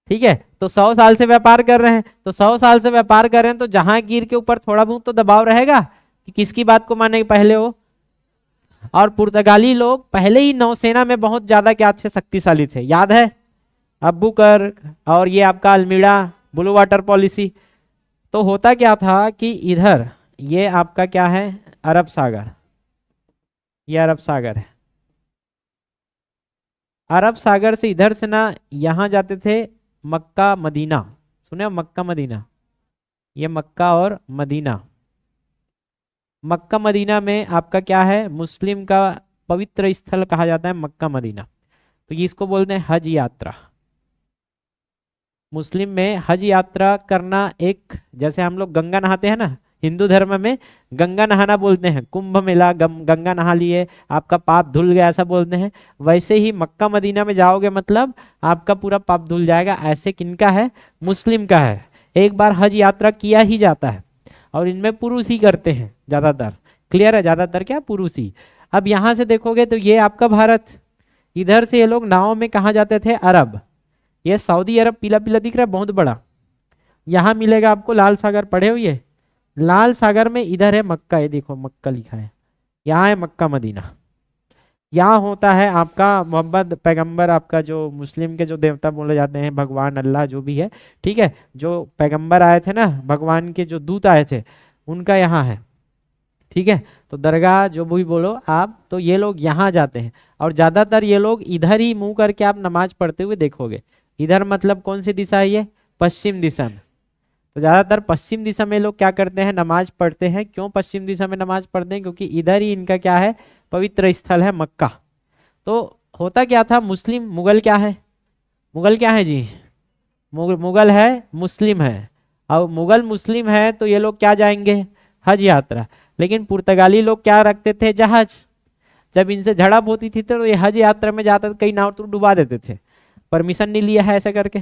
ठीक है, तो 100 साल से व्यापार कर रहे हैं, तो 100 साल से व्यापार कर रहे हैं तो जहांगीर के ऊपर थोड़ा बहुत तो दबाव रहेगा कि किसकी बात को माने पहले हो। और पुर्तगाली लोग पहले ही नौसेना में बहुत ज्यादा क्या थे, शक्तिशाली थे, याद है, अब्बूकर और ये आपका अल्मीड़ा, ब्लू वाटर पॉलिसी। तो होता क्या था कि इधर ये आपका क्या है, अरब सागर, ये अरब सागर है, अरब सागर से इधर से ना यहाँ जाते थे मक्का मदीना, सुने हो मक्का मदीना, ये मक्का और मदीना। मक्का मदीना में आपका क्या है, मुस्लिम का पवित्र स्थल कहा जाता है मक्का मदीना, तो ये इसको बोलते हैं हज यात्रा। मुस्लिम में हज यात्रा करना एक, जैसे हम लोग गंगा नहाते हैं ना, हिंदू धर्म में गंगा नहाना बोलते हैं, कुंभ मेला गंगा नहा लिए आपका पाप धुल गया ऐसा बोलते हैं। वैसे ही मक्का मदीना में जाओगे मतलब आपका पूरा पाप धुल जाएगा, ऐसे किनका है, मुस्लिम का है। एक बार हज यात्रा किया ही जाता है और इनमें पुरुष ही करते हैं ज्यादातर, क्लियर है, ज्यादातर क्या पुरुष ही। अब यहाँ से देखोगे तो ये आपका भारत, इधर से ये लोग नाव में कहाँ जाते थे, अरब, ये सऊदी अरब पीला पीला दिख रहा है बहुत बड़ा, यहाँ मिलेगा आपको लाल सागर, पढ़े हुए लाल सागर में इधर है मक्का, ये देखो मक्का लिखा है, यहाँ है मक्का मदीना। यहाँ होता है आपका मोहम्मद पैगंबर, आपका जो मुस्लिम के जो देवता बोले जाते हैं, भगवान अल्लाह जो भी है, ठीक है, जो पैगंबर आए थे ना, भगवान के जो दूत आए थे उनका यहाँ है, ठीक है। तो दरगाह जो भी बोलो आप, तो ये लोग यहाँ जाते हैं और ज्यादातर ये लोग इधर ही मुंह करके आप नमाज पढ़ते हुए देखोगे। इधर मतलब कौन सी दिशा है ये, पश्चिम दिशा में, तो ज्यादातर पश्चिम दिशा में लोग क्या करते हैं, नमाज पढ़ते हैं। क्यों पश्चिम दिशा में नमाज पढ़ते हैं, क्योंकि इधर ही इनका क्या है, पवित्र स्थल है मक्का। तो होता क्या था, मुस्लिम, मुगल क्या है, मुगल क्या है जी, मुगल है, मुस्लिम है, और मुगल मुस्लिम है तो ये लोग क्या जाएंगे, हज यात्रा। लेकिन पुर्तगाली लोग क्या रखते थे, जहाज, जब इनसे झड़प होती थी तो ये हज यात्रा में जाते, कई नाव तो डुबा देते थे, परमिशन नहीं लिया है ऐसा करके,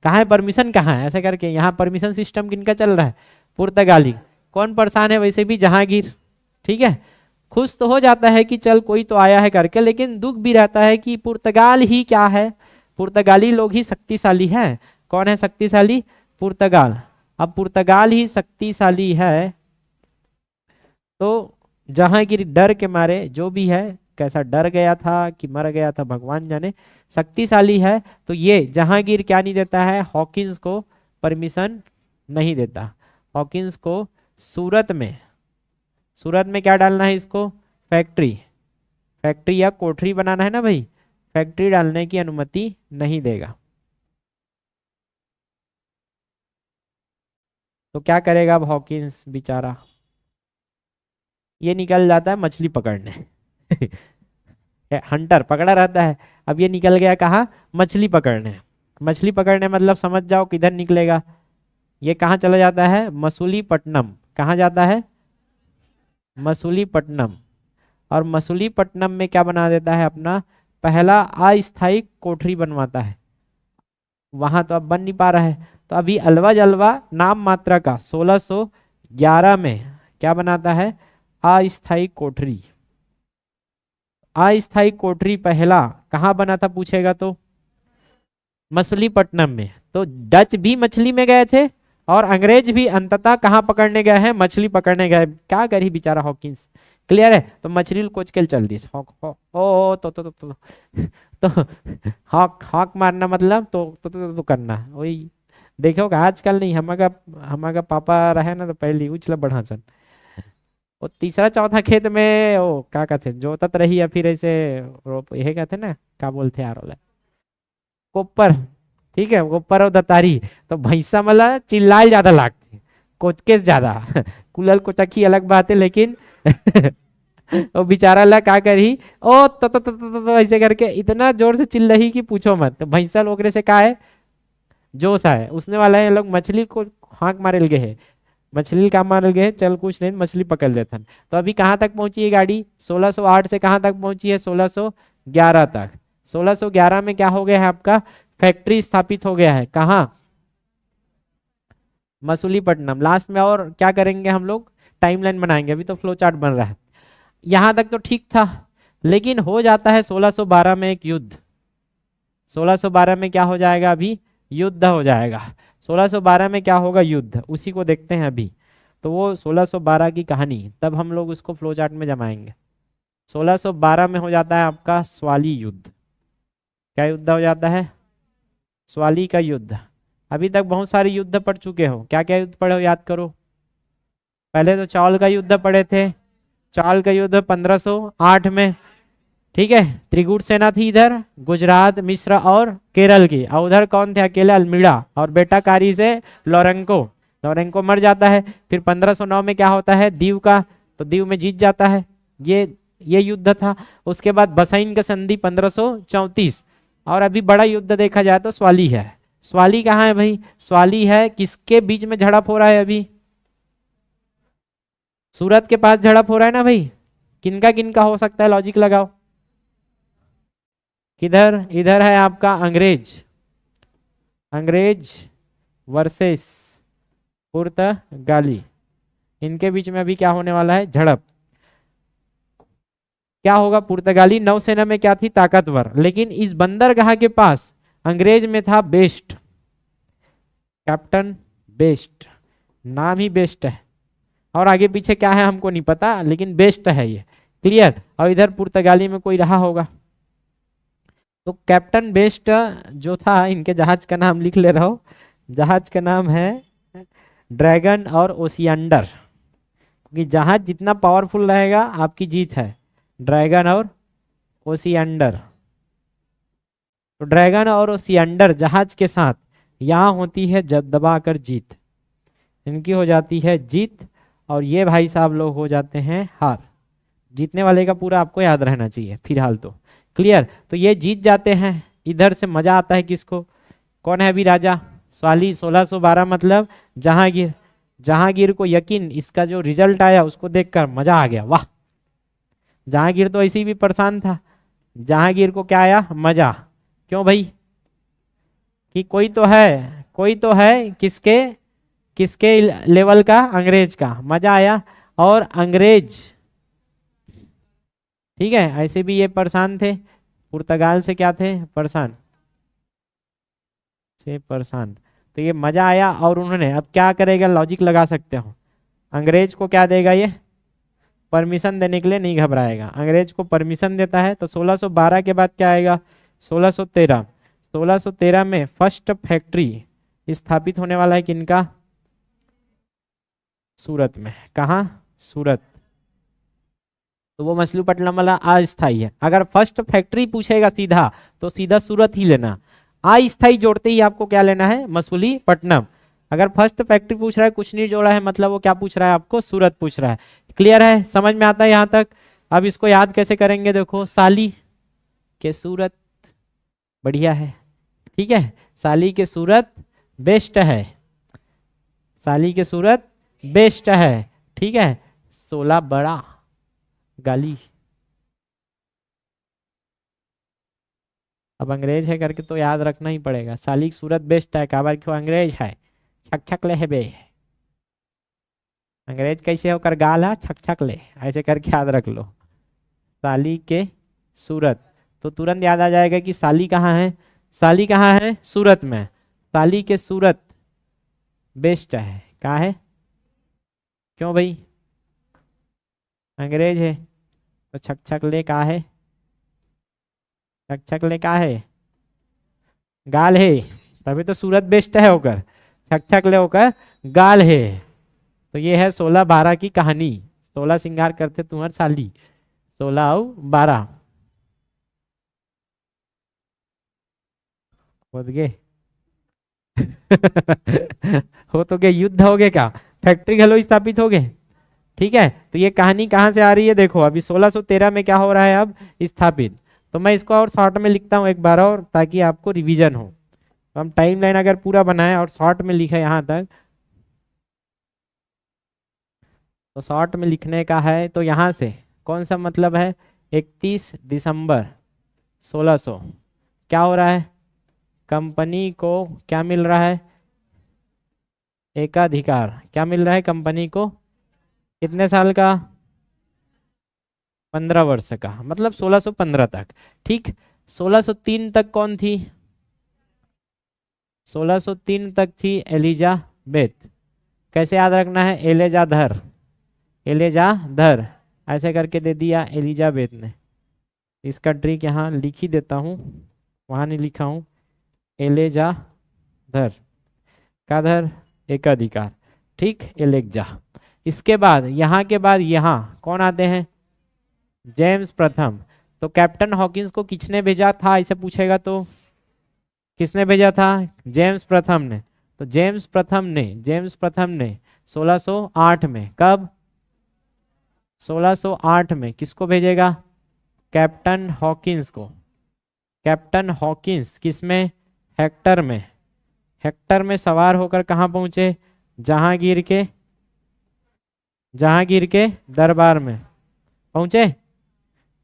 कहाँ है परमिशन, कहाँ है ऐसा करके। यहाँ परमिशन सिस्टम किनका चल रहा है, पुर्तगाली। कौन परेशान है, वैसे भी जहांगीर, ठीक है, खुश तो हो जाता है कि चल कोई तो आया है करके, लेकिन दुख भी रहता है कि पुर्तगाल ही क्या है, पुर्तगाली लोग ही शक्तिशाली है। कौन है शक्तिशाली, पुर्तगाल। अब पुर्तगाल ही शक्तिशाली है तो जहांगीर डर के मारे, जो भी है कैसा डर गया था कि मर गया था भगवान जाने, शक्तिशाली है तो ये जहांगीर क्या नहीं देता है, हॉकिंस को परमिशन नहीं देता। हॉकिंस को सूरत में, सूरत में क्या डालना है इसको, फैक्ट्री, फैक्ट्री या कोठरी बनाना है ना भाई, फैक्ट्री डालने की अनुमति नहीं देगा। तो क्या करेगा अब हॉकिंस बेचारा, ये निकल जाता है मछली पकड़ने हंटर पकड़ा रहता है, अब ये निकल गया कहाँ, मछली पकड़ने। मछली पकड़ने मतलब समझ जाओ किधर निकलेगा, ये कहाँ चला जाता है, मसूलीपट्टनम। कहाँ जाता है, मसूलीपट्टनम। और मसूलीपट्टनम में क्या बना देता है, अपना पहला अस्थायी कोठरी बनवाता है। वहां तो अब बन नहीं पा रहा है, तो अभी अलवा जलवा नाम मात्रा का 1611 में क्या बनाता है, अस्थायी कोठरी। अस्थायी कोठरी पहला कहाँ बना था पूछेगा तो, मछलीपट्टनम में। तो डच भी मछली में गए थे और अंग्रेज भी अंततः कहाँ पकड़ने गए हैं, मछली पकड़ने गए। क्या करी बेचारा हॉकिंस, क्लियर है। तो मछली कोच के चल दी ओ तो हॉक हॉक मारना मतलब तो करना वही। देखो आजकल नहीं, हमारा पापा रहे ना तो पहले उछल बढ़ा सन, वो तीसरा चौथा खेत में वो क्या कहते जोतत रही या फिर ऐसे रोप, यही कहते ना, क्या बोलते यार, कोपर, ठीक है, कोपर और दतारी। तो भैंसा मतलब चिल्लाए ज्यादा लागती, कोचकेस ज्यादा कुलल कोचकी अलग बात है, लेकिन वो बेचारा ला क्या करी, ओ तो ऐसे करके इतना जोर से चिल्ला ही कि पूछो मत। तो भैंसा लोग से का है, जोश है उसने वाला है, लोग मछली को हाँक मारे लगे है, मछली का मारल गए, चल कुछ नहीं मछली पकड़ लेते। तो अभी कहाँ तक पहुंची है गाड़ी, 1608 से कहाँ तक पहुंची है, 1611 तक। 1611 में क्या हो गया है, आपका फैक्ट्री स्थापित हो गया है, कहाँ, मसूलीपट्टनम। लास्ट में और क्या करेंगे हम लोग, टाइमलाइन बनाएंगे, अभी तो फ्लो चार्ट बन रहा है। यहां तक तो ठीक था, लेकिन हो जाता है 1612 में एक युद्ध। 1612 में क्या हो जाएगा, अभी युद्ध हो जाएगा। 1612 में क्या होगा? युद्ध। उसी को देखते हैं अभी। तो वो 1612 की कहानी, तब हम लोग उसको फ्लो चार्ट में जमाएंगे। 1612 में हो जाता है आपका स्वाली युद्ध। क्या युद्ध हो जाता है? स्वाली का युद्ध। अभी तक बहुत सारे युद्ध पढ़ चुके हो, क्या क्या युद्ध पढ़े हो याद करो। पहले तो चौल का युद्ध पढ़े थे। चौल का युद्ध 1508 में, ठीक है। त्रिगुट सेना थी इधर, गुजरात, मिस्र और केरल की, और उधर कौन थे? अकेले अल्मीड़ा और बेटा कारी से लोरेंको। लोरेंको मर जाता है। फिर 1509 में क्या होता है? दीव का, तो दीव में जीत जाता है। ये युद्ध था। उसके बाद बसाइन का संधि 1534। और अभी बड़ा युद्ध देखा जाए तो स्वाली है। स्वाली कहाँ है भाई? स्वाली है, किसके बीच में झड़प हो रहा है अभी? सूरत के पास झड़प हो रहा है ना भाई। किनका हो सकता है? लॉजिक लगाओ। किधर? इधर है आपका अंग्रेज। अंग्रेज वर्सेस पुर्तगाली। इनके बीच में अभी क्या होने वाला है? झड़प। क्या होगा? पुर्तगाली नौसेना में क्या थी? ताकतवर। लेकिन इस बंदरगाह के पास अंग्रेज में था बेस्ट, कैप्टन बेस्ट। नाम ही बेस्ट है, और आगे पीछे क्या है हमको नहीं पता, लेकिन बेस्ट है ये। क्लियर? और इधर पुर्तगाली में कोई रहा होगा। तो कैप्टन बेस्ट जो था, इनके जहाज का नाम लिख ले रहा हो। जहाज का नाम है ड्रैगन और ओसियंडर, क्योंकि जहाज जितना पावरफुल रहेगा आपकी जीत है। ड्रैगन और ओसियंडर। तो ड्रैगन और ओसियंडर जहाज के साथ यहाँ होती है दबाकर जीत। इनकी हो जाती है जीत, और ये भाई साहब लोग हो जाते हैं हार। जीतने वाले का पूरा आपको याद रहना चाहिए फिलहाल तो। क्लियर? तो ये जीत जाते हैं। इधर से मजा आता है किसको? कौन है अभी राजा? स्वाली। 1612 मतलब जहांगीर। जहांगीर को यकीन, इसका जो रिजल्ट आया उसको देखकर मजा आ गया। वाह! जहांगीर तो ऐसे ही भी परेशान था। जहांगीर को क्या आया? मजा। क्यों भाई? कि कोई तो है किसके किसके लेवल का? अंग्रेज का। मजा आया। और अंग्रेज, ठीक है, ऐसे भी ये परेशान थे। पुर्तगाल से क्या थे? परेशान से परेशान। तो ये मजा आया, और उन्होंने अब क्या करेगा? लॉजिक लगा सकते हो। अंग्रेज को क्या देगा? ये परमिशन देने के लिए नहीं घबराएगा। अंग्रेज को परमिशन देता है। तो 1612 के बाद क्या आएगा? 1613। 1613 में फर्स्ट फैक्ट्री स्थापित होने वाला है किनका? सूरत में। कहाँ? सूरत। तो वो मछलीपट्टनम वाला अस्थाई है। अगर फर्स्ट फैक्ट्री पूछेगा सीधा, तो सीधा सूरत ही लेना। अस्थाई जोड़ते ही आपको क्या लेना है? मछलीपट्टनम। अगर फर्स्ट फैक्ट्री पूछ रहा है, कुछ नहीं जोड़ा है, मतलब वो क्या पूछ रहा है आपको? सूरत पूछ रहा है। क्लियर है? समझ में आता है यहाँ तक? अब इसको याद कैसे करेंगे? देखो, साली के सूरत बढ़िया है, ठीक है। साली के सूरत बेस्ट है। साली के सूरत बेस्ट है, ठीक है। 16 बड़ा गाली। अब अंग्रेज है करके तो याद रखना ही पड़ेगा। साली की सूरत बेस्ट है, काबर क्यों? अंग्रेज है। छक छक ले है बे। अंग्रेज कैसे होकर गाल है? छक छक ले, ऐसे करके याद रख लो। साली के सूरत, तो तुरंत याद आ जाएगा कि साली कहाँ है। साली कहाँ है? सूरत में। साली के सूरत बेस्ट है। कहाँ है? क्यों भाई? अंग्रेज है तो छक छक ले कहाँ है? छक छक ले कहाँ है? गाल है, तभी तो सूरत बेस्ट है होकर। छक छक ले होकर गाल है। तो ये है 1612 की कहानी। 16 श्रृंगार करते तुम्हार साली, 16 और 12 हो गए। हो तो गए, युद्ध हो गए, क्या फैक्ट्री घलो स्थापित हो गए, ठीक है। तो ये कहानी कहाँ से आ रही है? देखो, अभी 1613 में क्या हो रहा है अब? स्थापित। तो मैं इसको और शॉर्ट में लिखता हूँ एक बार और, ताकि आपको रिवीजन हो। तो हम टाइमलाइन अगर पूरा बनाए और शॉर्ट में लिखे यहाँ तक, तो शॉर्ट में लिखने का है तो यहाँ से कौन सा मतलब है? 31 दिसंबर 1600 क्या हो रहा है? कंपनी को क्या मिल रहा है? एकाधिकार। क्या मिल रहा है कंपनी को? कितने साल का? 15 वर्ष का, मतलब 1615 तक, ठीक। 1603 तक कौन थी? 1603 तक थी एलिजाबेथ। कैसे याद रखना है? एलेजाधर, एलेजाधर ऐसे करके दे दिया एलिजाबेथ ने। इसका ट्रिक यहाँ लिख ही देता हूँ, वहाँ नहीं लिखा हूँ। एलेजाधर का धर एक अधिकार, ठीक, एलेक्जा। इसके बाद यहाँ के बाद यहाँ कौन आते हैं? जेम्स प्रथम। तो कैप्टन हॉकिंस को किसने भेजा था इसे पूछेगा तो किसने भेजा था? जेम्स प्रथम ने। तो जेम्स प्रथम ने 1608 में, कब? 1608 में किसको भेजेगा? कैप्टन हॉकिंस को। कैप्टन हॉकिंस किसमें? हेक्टर में। हेक्टर में सवार होकर कहाँ पहुंचे? जहांगीर के दरबार में पहुंचे।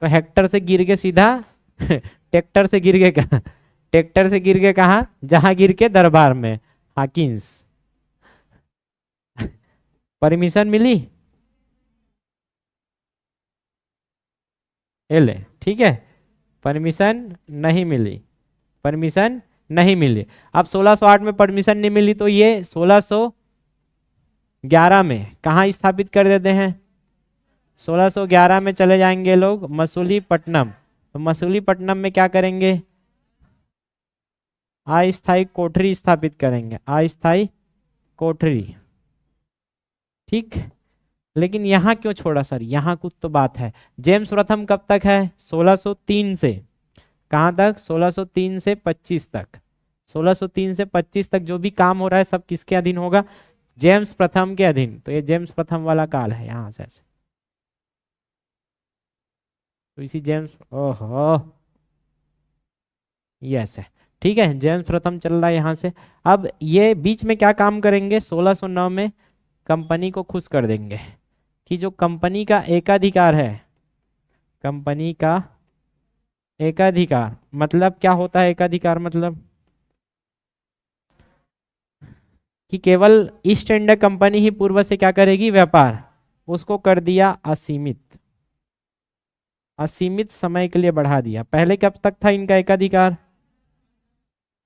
तो हेक्टर से गिर के सीधा ट्रैक्टर से गिर के कहा, ट्रैक्टर से गिर के कहा? जहांगीर के दरबार में। हॉकिंस परमिशन मिली? ले, ठीक है, परमिशन नहीं मिली, परमिशन नहीं मिली। अब 1608 में परमिशन नहीं मिली तो ये 1611 में कहाँ स्थापित कर देते हैं? 1611 में चले जाएंगे लोग मसूलीपट्टनम। तो मसूलीपट्टनम में क्या करेंगे? अस्थायी कोठरी स्थापित करेंगे, अस्थायी कोठरी, ठीक। लेकिन यहाँ क्यों छोड़ा सर? यहाँ कुछ तो बात है। जेम्स प्रथम कब तक है? 1603 से कहाँ तक? 1603 से 25 तक। 1603 से 25 तक जो भी काम हो रहा है सब किसके अधीन होगा? जेम्स प्रथम के अधीन। तो ये जेम्स प्रथम वाला काल है यहाँ से ऐसे। तो इसी जेम्स, ओहो यस है, ठीक है, जेम्स प्रथम चल रहा है यहाँ से। अब ये बीच में क्या काम करेंगे? 1609 में कंपनी को खुश कर देंगे कि जो कंपनी का एकाधिकार है, कंपनी का एकाधिकार मतलब क्या होता है? एकाधिकार मतलब कि केवल ईस्ट इंडिया कंपनी ही पूर्व से क्या करेगी? व्यापार। उसको कर दिया असीमित, असीमित समय के लिए बढ़ा दिया। पहले कब तक था इनका एकाधिकार?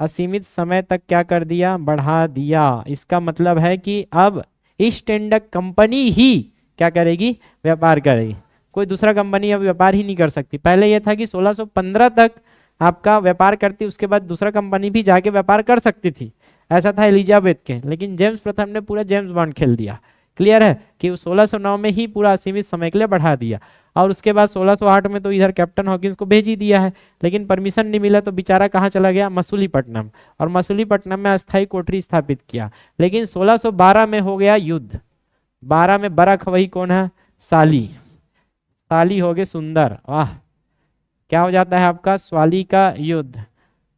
असीमित समय तक क्या कर दिया? बढ़ा दिया। इसका मतलब है कि अब ईस्ट इंडिया कंपनी ही क्या करेगी? व्यापार करेगी। कोई दूसरा कंपनी अब व्यापार ही नहीं कर सकती। पहले यह था कि 1615 तक आपका व्यापार करती, उसके बाद दूसरा कंपनी भी जाके व्यापार कर सकती थी, ऐसा था एलिजाबेथ के। लेकिन जेम्स प्रथम ने पूरा जेम्स बॉन्ड खेल दिया। क्लियर है कि 1609 में ही पूरा असीमित समय के लिए बढ़ा दिया। और उसके बाद 1608 में तो इधर कैप्टन हॉकिंस को भेज ही दिया है, लेकिन परमिशन नहीं मिला तो बेचारा कहाँ चला गया? मसूलीपट्टनम। और मसूलीपट्टनम में अस्थायी कोठरी स्थापित किया। लेकिन 1612 में हो गया युद्ध। 12 में बरख वही कौन है? साली। साली हो गए सुंदर, वाह। क्या हो जाता है आपका? स्वाली का युद्ध।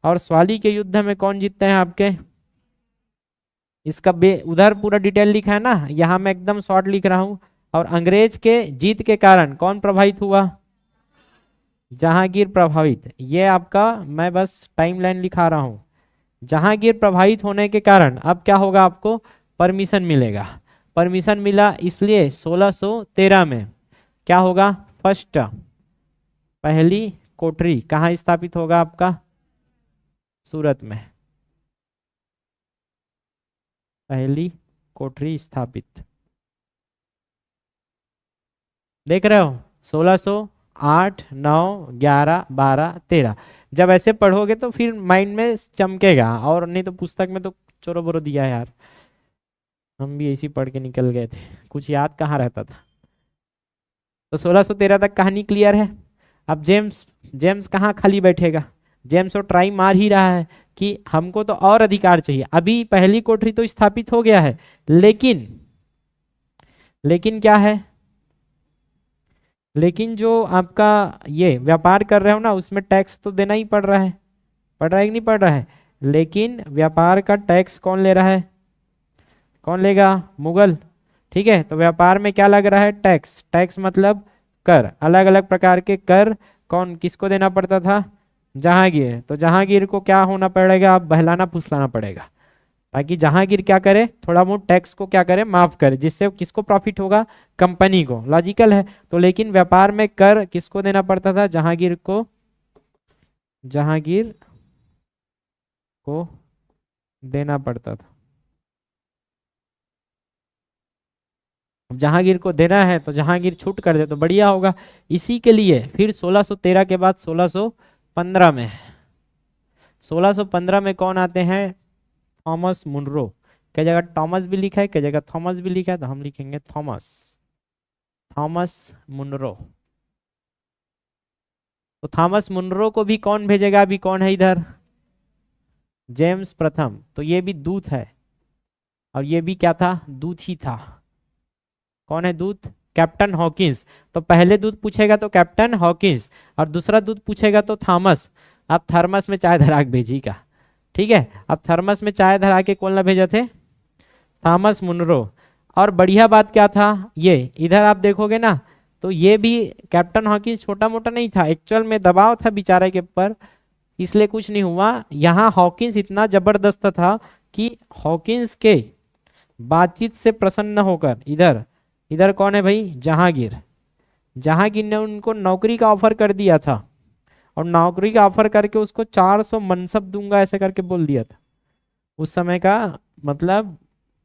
और स्वाली के युद्ध में कौन जीतते हैं आपके? इसका उधर पूरा डिटेल लिखा है ना, यहाँ मैं एकदम शॉर्ट लिख रहा हूं। और अंग्रेज के जीत के कारण कौन प्रभावित हुआ? जहांगीर प्रभावित। ये आपका मैं बस टाइमलाइन लिखा रहा हूं। जहांगीर प्रभावित होने के कारण अब क्या होगा? आपको परमिशन मिलेगा। परमिशन मिला इसलिए 1613 में क्या होगा? फर्स्ट पहली कोठरी कहाँ स्थापित होगा आपका? सूरत में पहली कोठरी स्थापित। देख रहे हो? 1608, 9, 11, 12, 13। जब ऐसे पढ़ोगे तो फिर माइंड में चमकेगा, और नहीं तो पुस्तक में तो चोरो बोरो दिया है यार। हम भी ऐसी पढ़ के निकल गए थे, कुछ याद कहाँ रहता था। तो 1613 तक कहानी क्लियर है। अब जेम्स कहाँ खाली बैठेगा? जेम्स और ट्राई मार ही रहा है कि हमको तो और अधिकार चाहिए। अभी पहली कोठरी तो स्थापित हो गया है, लेकिन क्या है? लेकिन जो आपका ये व्यापार कर रहे हो ना, उसमें टैक्स तो देना ही पड़ रहा है। पड़ रहा है कि नहीं पड़ रहा है? लेकिन व्यापार का टैक्स कौन ले रहा है? कौन लेगा? मुगल। ठीक है, तो व्यापार में क्या लग रहा है? टैक्स। टैक्स मतलब कर, अलग अलग प्रकार के कर। कौन किसको देना पड़ता था? जहांगीर। तो जहांगीर को क्या होना पड़ेगा? अब बहलाना फुसलाना पड़ेगा, ताकि जहांगीर क्या करे? थोड़ा बहुत टैक्स को क्या करे? माफ करे, जिससे किसको प्रॉफिट होगा? कंपनी को। लॉजिकल है। तो लेकिन व्यापार में कर किसको देना पड़ता था? जहांगीर को। जहांगीर को देना पड़ता था। अब जहांगीर को देना है तो जहांगीर छूट कर दे तो बढ़िया होगा। इसी के लिए फिर 1613 के बाद 1615 में, 1615 में कौन आते हैं? Thomas Munro. कई जगह टॉमस भी लिखा है, कई जगह थॉमस भी लिखा है, तो हम लिखेंगे थॉमस, थॉमस मुनरो। तो थॉमस मुनरो को भी कौन भेजेगा? अभी कौन है इधर? जेम्स प्रथम। तो ये भी दूत है, और ये भी क्या था? दूत ही था। कौन है दूत? Captain Hawkins. तो पहले दूत पूछेगा तो कैप्टन हॉकिंस, और दूसरा दूत पूछेगा तो थॉमस। अब थर्मस में चाय धरा के भेजिएगा, ठीक है। अब थर्मस में चाय धरा के कौन ला भेजे थे? Thomas Munro. और बढ़िया बात क्या था, ये इधर आप देखोगे ना, तो ये भी कैप्टन हॉकिंस छोटा मोटा नहीं था, एक्चुअल में दबाव था बेचारे के ऊपर, इसलिए कुछ नहीं हुआ। यहाँ हॉकिंस इतना जबरदस्त था कि हॉकिंस के बातचीत से प्रसन्न होकर इधर, इधर कौन है भाई? जहांगीर। जहांगीर ने उनको नौकरी का ऑफर कर दिया था, और नौकरी का ऑफर करके उसको 400 मनसब दूंगा ऐसे करके बोल दिया था। उस समय का मतलब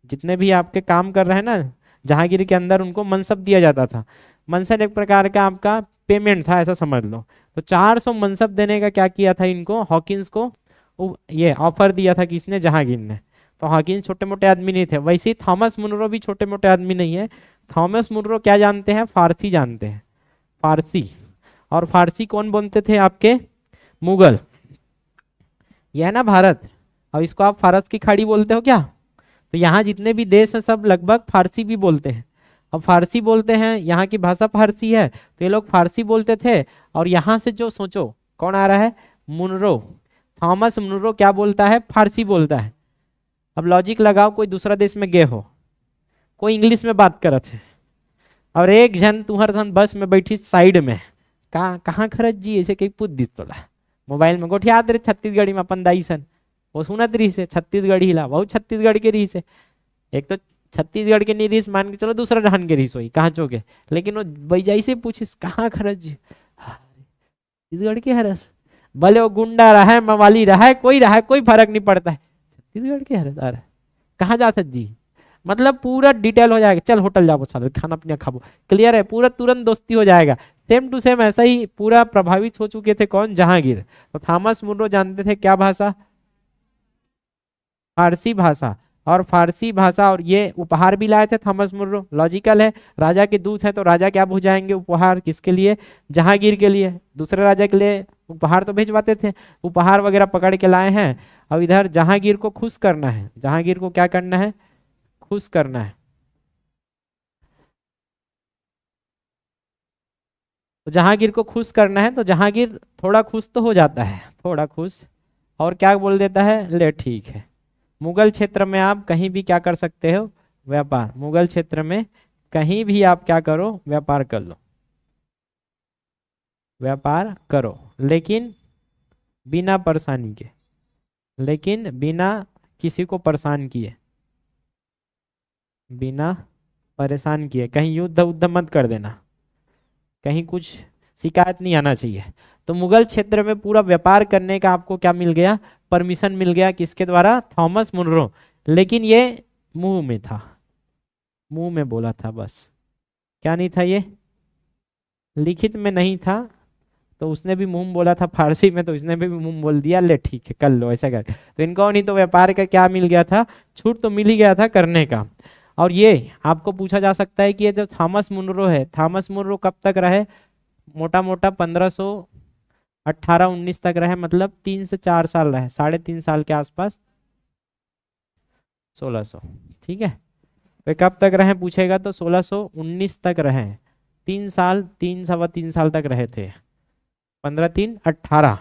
जितने भी आपके काम कर रहे हैं ना जहांगीर के अंदर, उनको मनसब दिया जाता था। मनसब एक प्रकार का आपका पेमेंट था, ऐसा समझ लो। तो 400 मनसब देने का क्या किया था इनको, हॉकिंस को ये ऑफर दिया था किसने? जहांगीर ने। तो हॉकिंस छोटे मोटे आदमी नहीं थे, वैसे ही थॉमस मुनरो भी छोटे मोटे आदमी नहीं है। थॉमस मुनरो क्या जानते हैं? फारसी जानते हैं, फारसी। और फारसी कौन बोलते थे आपके? मुगल। यह है ना भारत, और इसको आप फारस की खाड़ी बोलते हो क्या? तो यहाँ जितने भी देश हैं सब लगभग फारसी भी बोलते हैं। अब फारसी बोलते हैं, यहाँ की भाषा फारसी है, तो ये लोग फारसी बोलते थे। और यहाँ से जो सोचो कौन आ रहा है? मुनरो। थॉमस मुनरो क्या बोलता है? फारसी बोलता है। अब लॉजिक लगाओ, कोई दूसरा देश में गए हो, कोई इंग्लिश में बात करत है, और एक जन तुम्हारे संग बस में बैठी साइड में, कहाँ कहाँ खरच जी ऐसे कहीं पूछ दी तोला मोबाइल में गोठिया दे छत्तीसगढ़ी में अपन दाई सन, वो सुनत रही से छत्तीसगढ़ी हिला, बहुत छत्तीसगढ़ के रही से। एक तो छत्तीसगढ़ के नहीं रही मान के चलो, दूसरा ढान के रही सोई कहाँ चौके, लेकिन वो बैजाई से पूछिस कहाँ खरच जी, छत्तीसगढ़ के हरस, भले वो गुंडा रहा है, मवाली रहा है, कोई फर्क नहीं पड़ता है, छत्तीसगढ़ के हरस आ रहा है, कहाँ जाता जी। मतलब पूरा डिटेल हो जाएगा, चल होटल जाओ, चलो खाना पीना खाओ, क्लियर है, पूरा तुरंत दोस्ती हो जाएगा। सेम टू सेम ऐसा ही पूरा प्रभावित हो चुके थे कौन? जहांगीर। तो थॉमस मुनरो जानते थे क्या भाषा? फारसी भाषा। और फारसी भाषा, और ये उपहार भी लाए थे थॉमस मुनरो। लॉजिकल है, राजा के दूत है तो राजा क्या भेजाएंगे? उपहार। किसके लिए? जहांगीर के लिए। दूसरे राजा के लिए उपहार तो भेजवाते थे, उपहार वगैरह पकड़ के लाए हैं। अब इधर जहांगीर को खुश करना है, जहांगीर को क्या करना है? खुश करना है। तो जहांगीर को खुश करना है, तो जहांगीर थोड़ा खुश तो हो जाता है, थोड़ा खुश, और क्या बोल देता है? ले ठीक है, मुगल क्षेत्र में आप कहीं भी क्या कर सकते हो? व्यापार। मुगल क्षेत्र में कहीं भी आप क्या करो? व्यापार कर लो, व्यापार करो, लेकिन बिना परेशानी के, लेकिन बिना किसी को परेशान किए, बिना परेशान किए। कहीं युद्ध उद्ध मत कर देना, कहीं कुछ शिकायत नहीं आना चाहिए। तो मुगल क्षेत्र में पूरा व्यापार करने का आपको क्या मिल गया? परमिशन मिल गया। किसके द्वारा? Thomas Munro. लेकिन ये मुंह में था, मुंह में बोला था बस, क्या नहीं था ये? लिखित में नहीं था। तो उसने भी मुंह में बोला था फारसी में, तो इसने भी मुंह में बोल दिया ले ठीक है कर लो, ऐसा कर। तो इनको नहीं तो व्यापार का क्या मिल गया था? छूट तो मिल ही गया था करने का। और ये आपको पूछा जा सकता है कि ये जो थॉमस मुनरो है, थॉमस मुनरो कब तक रहे? मोटा मोटा 1518-19 तक रहे, मतलब 3 से 4 साल रहे, 3.5 साल के आसपास, 1600, ठीक है। वे कब तक रहे पूछेगा तो 1619 तक रहे, 3 साल, 3 सवा 3 साल तक रहे थे। 15 3 18,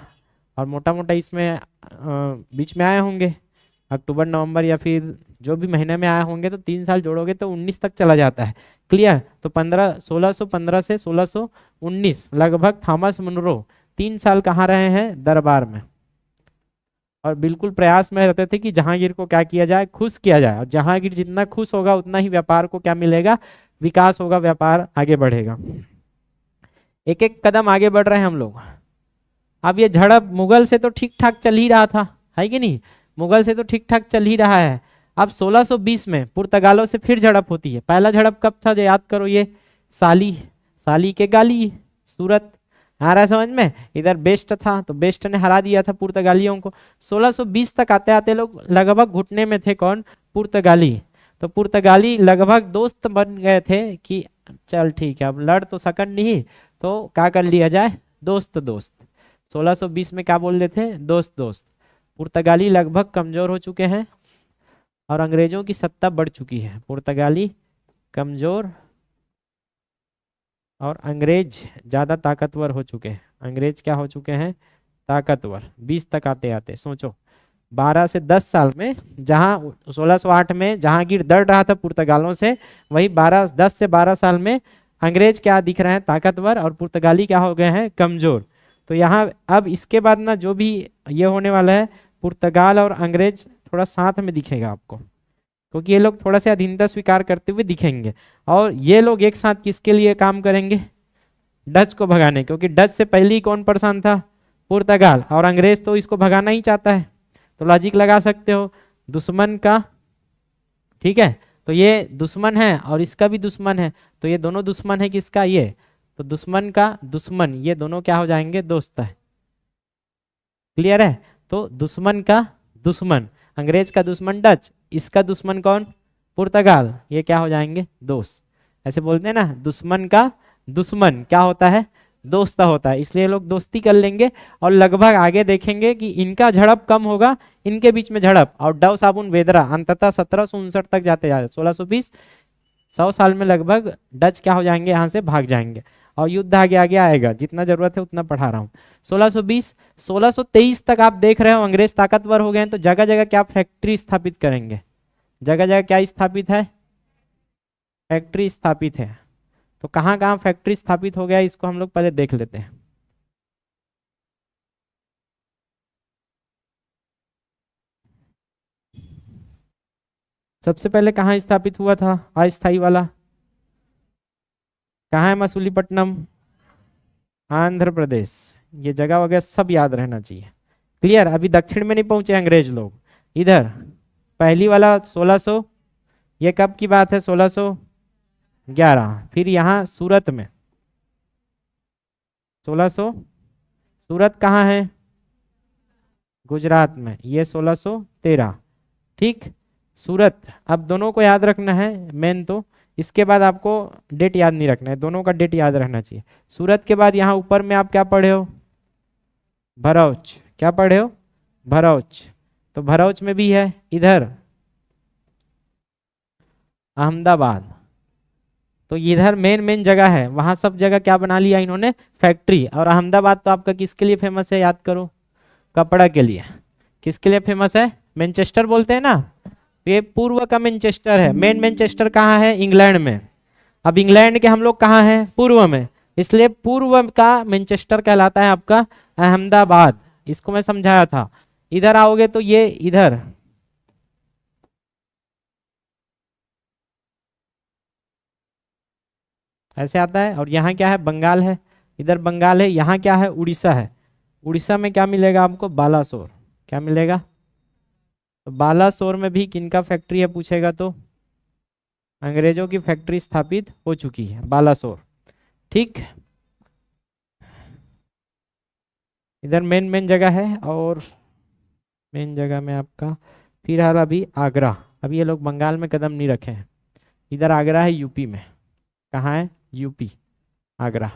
और मोटा मोटा इसमें बीच में आए होंगे अक्टूबर नवंबर या फिर जो भी महीने में आए होंगे, तो 3 साल जोड़ोगे तो 19 तक चला जाता है। क्लियर? तो 1615 से 1619 लगभग थॉमस मुनरो 3 साल कहाँ रहे हैं? दरबार में। और बिल्कुल प्रयास में रहते थे कि जहांगीर को क्या किया जाए? खुश किया जाए। और जहांगीर जितना खुश होगा उतना ही व्यापार को क्या मिलेगा? विकास होगा, व्यापार आगे बढ़ेगा। एक एक कदम आगे बढ़ रहे हैं हम लोग। अब ये झड़प मुगल से तो ठीक ठाक चल ही रहा था, है कि नहीं? मुगल से तो ठीक ठाक चल ही रहा है। अब 1620 में पुर्तगालों से फिर झड़प होती है। पहला झड़प कब था जो याद करो, ये साली, साली के गाली, सूरत। आ रहा है समझ में? इधर बेस्ट था तो बेस्ट ने हरा दिया था पुर्तगालियों को। 1620 तक आते आते लोग लगभग घुटने में थे, कौन? पुर्तगाली। तो पुर्तगाली लगभग दोस्त बन गए थे कि चल ठीक है अब लड़ तो सकन नहीं, तो क्या कर लिया जाए, दोस्त दोस्त। 1620 में क्या बोल रहे थे, दोस्त दोस्त। पुर्तगाली लगभग कमजोर हो चुके हैं और अंग्रेजों की सत्ता बढ़ चुकी है। पुर्तगाली कमजोर और अंग्रेज ज्यादा ताकतवर हो चुके हैं। अंग्रेज क्या हो चुके हैं, ताकतवर। 20 तक आते आते सोचो 12 से 10 साल में, जहां 1608 में जहांगीर लड़ रहा था पुर्तगालों से, वही 10 से 12 साल में अंग्रेज क्या दिख रहे हैं, ताकतवर, और पुर्तगाली क्या हो गए हैं, कमजोर। तो यहाँ अब इसके बाद ना जो भी ये होने वाला है, पुर्तगाल और अंग्रेज थोड़ा साथ में दिखेगा आपको, क्योंकि ये लोग थोड़ा सा अधीनता स्वीकार करते हुए दिखेंगे। और ये लोग एक साथ किसके लिए काम करेंगे, डच को भगाने, क्योंकि डच से पहले ही कौन परेशान था, पुर्तगाल, और अंग्रेज तो इसको भगाना ही चाहता है। तो लॉजिक लगा सकते हो, दुश्मन का, ठीक है, तो ये दुश्मन है और इसका भी दुश्मन है, तो ये दोनों दुश्मन है किसका, ये, तो दुश्मन का दुश्मन, ये दोनों क्या हो जाएंगे, दोस्त है। क्लियर है? तो दुश्मन का दुश्मन, अंग्रेज का दुश्मन डच, इसका दुश्मन कौन, पुर्तगाल, ये क्या हो जाएंगे, दोस्त। ऐसे बोलते हैं ना, दुश्मन का दुश्मन क्या होता है, दोस्त होता है, इसलिए लोग दोस्ती कर लेंगे। और लगभग आगे देखेंगे कि इनका झड़प कम होगा, इनके बीच में झड़प, और डव साबुन वेदरा अंततः 1759 तक जाते जाते 1620, 100 साल में लगभग डच क्या हो जाएंगे, यहाँ से भाग जाएंगे और युद्ध आगे आगे आएगा। जितना जरूरत है उतना पढ़ा रहा हूँ। 1620, 1623 तक आप देख रहे हो अंग्रेज ताकतवर हो गए हैं, तो जगह जगह क्या फैक्ट्री स्थापित करेंगे, जगह जगह क्या स्थापित है, फैक्ट्री स्थापित है। तो कहाँ कहाँ फैक्ट्री स्थापित हो गया, इसको हम लोग पहले देख लेते हैं। सबसे पहले कहाँ स्थापित हुआ था अस्थाई वाला, कहाँ है, मसूलीपट्टनम, आंध्र प्रदेश। ये जगह वगैरह सब याद रहना चाहिए। क्लियर? अभी दक्षिण में नहीं पहुंचे अंग्रेज लोग, इधर पहली वाला 1600, ये कब की बात है, 1611। फिर यहाँ सूरत में 1600, सूरत कहाँ है, गुजरात में, ये 1613। ठीक, सूरत। अब दोनों को याद रखना है मेन तो, इसके बाद आपको डेट याद नहीं रखना है, दोनों का डेट याद रहना चाहिए। सूरत के बाद यहाँ ऊपर में आप क्या पढ़े हो, भरूच, क्या पढ़े हो, भरूच। तो भरूच में भी है, इधर अहमदाबाद। तो इधर मेन मेन जगह है, वहां सब जगह क्या बना लिया इन्होंने, फैक्ट्री। और अहमदाबाद तो आपका किसके लिए फेमस है, याद करो, कपड़ा के लिए। किसके लिए फेमस है, मैनचेस्टर बोलते हैं ना, ये पूर्व का मैनचेस्टर है। मेन मैनचेस्टर कहाँ है, इंग्लैंड में। अब इंग्लैंड के हम लोग कहाँ हैं, पूर्व में, इसलिए पूर्व का मैनचेस्टर कहलाता है आपका अहमदाबाद। इसको मैं समझाया था। इधर आओगे तो ये इधर ऐसे आता है, और यहाँ क्या है, बंगाल है, इधर बंगाल है, यहाँ क्या है, उड़ीसा है। उड़ीसा में क्या मिलेगा आपको, बालासोर। क्या मिलेगा, तो बालासोर में भी किनका फैक्ट्री है पूछेगा तो अंग्रेजों की फैक्ट्री स्थापित हो चुकी है, बालासोर। ठीक, इधर मेन मेन जगह है। और मेन जगह में आपका फिर हाल अभी आगरा। अभी ये लोग बंगाल में कदम नहीं रखे हैं, इधर आगरा है यूपी में। कहाँ है, यूपी, आगरा।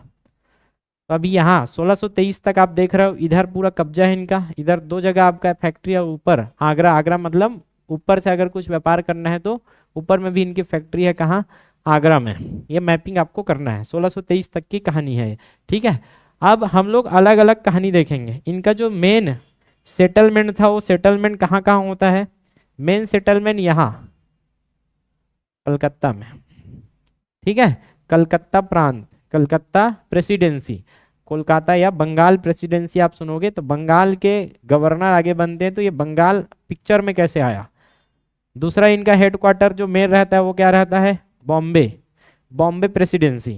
तो अभी यहाँ 1623 तक आप देख रहे हो, इधर पूरा कब्जा है इनका। इधर दो जगह आपका फैक्ट्री है, ऊपर आगरा, आगरा मतलब ऊपर से अगर कुछ व्यापार करना है तो ऊपर में भी इनकी फैक्ट्री है, कहाँ, आगरा में। ये मैपिंग आपको करना है, 1623 तक की कहानी है ये। ठीक है, अब हम लोग अलग अलग कहानी देखेंगे। इनका जो मेन सेटलमेंट था, वो सेटलमेंट कहाँ कहाँ होता है, मेन सेटलमेंट यहाँ कलकत्ता में। ठीक है, कलकत्ता प्रांत, कलकत्ता प्रेसिडेंसी। कोलकाता या बंगाल प्रेसिडेंसी आप सुनोगे तो बंगाल के गवर्नर आगे बनते हैं, तो ये बंगाल पिक्चर में कैसे आया। दूसरा इनका हेडक्वार्टर जो मेन रहता है वो क्या रहता है, बॉम्बे, बॉम्बे प्रेसिडेंसी।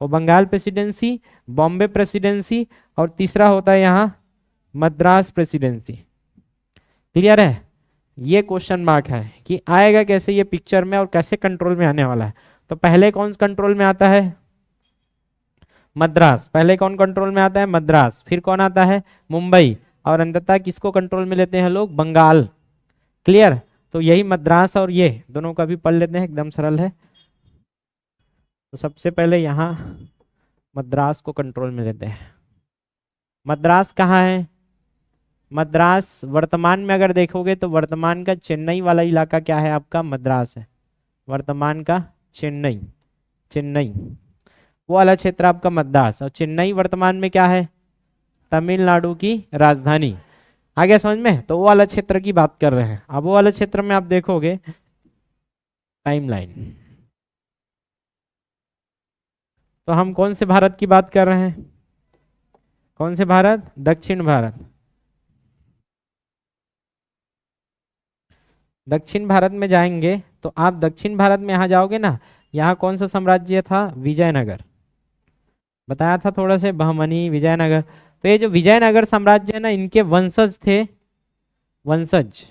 वो बंगाल प्रेसिडेंसी, बॉम्बे प्रेसिडेंसी, और तीसरा होता है यहाँ मद्रास प्रेसिडेंसी। क्लियर है? ये क्वेश्चन मार्क है कि आएगा कैसे ये पिक्चर में और कैसे कंट्रोल में आने वाला है। तो पहले कौन कंट्रोल में आता है? मद्रास। पहले कौन कंट्रोल में आता है? मद्रास। फिर कौन आता है? मुंबई। और अंततः किसको कंट्रोल में लेते हैं लोग? बंगाल। क्लियर? तो यही मद्रास और ये दोनों का भी पढ़ लेते हैं, एकदम सरल है। तो सबसे पहले यहाँ मद्रास को कंट्रोल में लेते हैं। मद्रास कहाँ है? मद्रास वर्तमान में अगर देखोगे तो वर्तमान का चेन्नई वाला इलाका क्या है आपका? मद्रास है। वर्तमान का चेन्नई, चेन्नई वो वाला क्षेत्र आपका मद्रास। और चेन्नई वर्तमान में क्या है? तमिलनाडु की राजधानी। आ गया समझ में? तो वो वाला क्षेत्र की बात कर रहे हैं। अब वो वाला क्षेत्र में आप देखोगे टाइमलाइन, तो हम कौन से भारत की बात कर रहे हैं? कौन से भारत? दक्षिण भारत। दक्षिण भारत में जाएंगे तो आप दक्षिण भारत में यहाँ जाओगे ना, यहाँ कौन सा साम्राज्य था? विजयनगर। बताया था थोड़ा से, बहमनी, विजयनगर। तो ये जो विजयनगर साम्राज्य है ना, इनके वंशज थे, वंशज,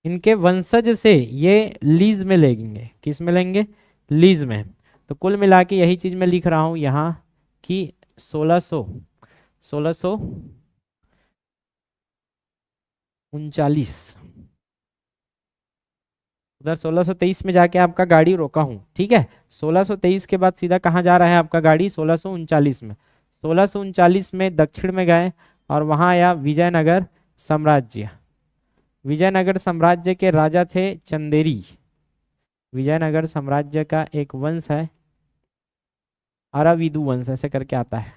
इनके वंशज से ये लीज में लेंगे। किस में लेंगे? लीज में। तो कुल मिला के यही चीज मैं लिख रहा हूं यहाँ कि 1639, उधर 1623 में जाके आपका गाड़ी रोका हूँ, ठीक है। 1623 के बाद सीधा कहाँ जा रहा है आपका गाड़ी? 1639 में। 1639 में दक्षिण में गए और वहाँ आया विजयनगर साम्राज्य। विजयनगर साम्राज्य के राजा थे चंदेरी। विजयनगर साम्राज्य का एक वंश है अराविदु वंश, ऐसे करके आता है,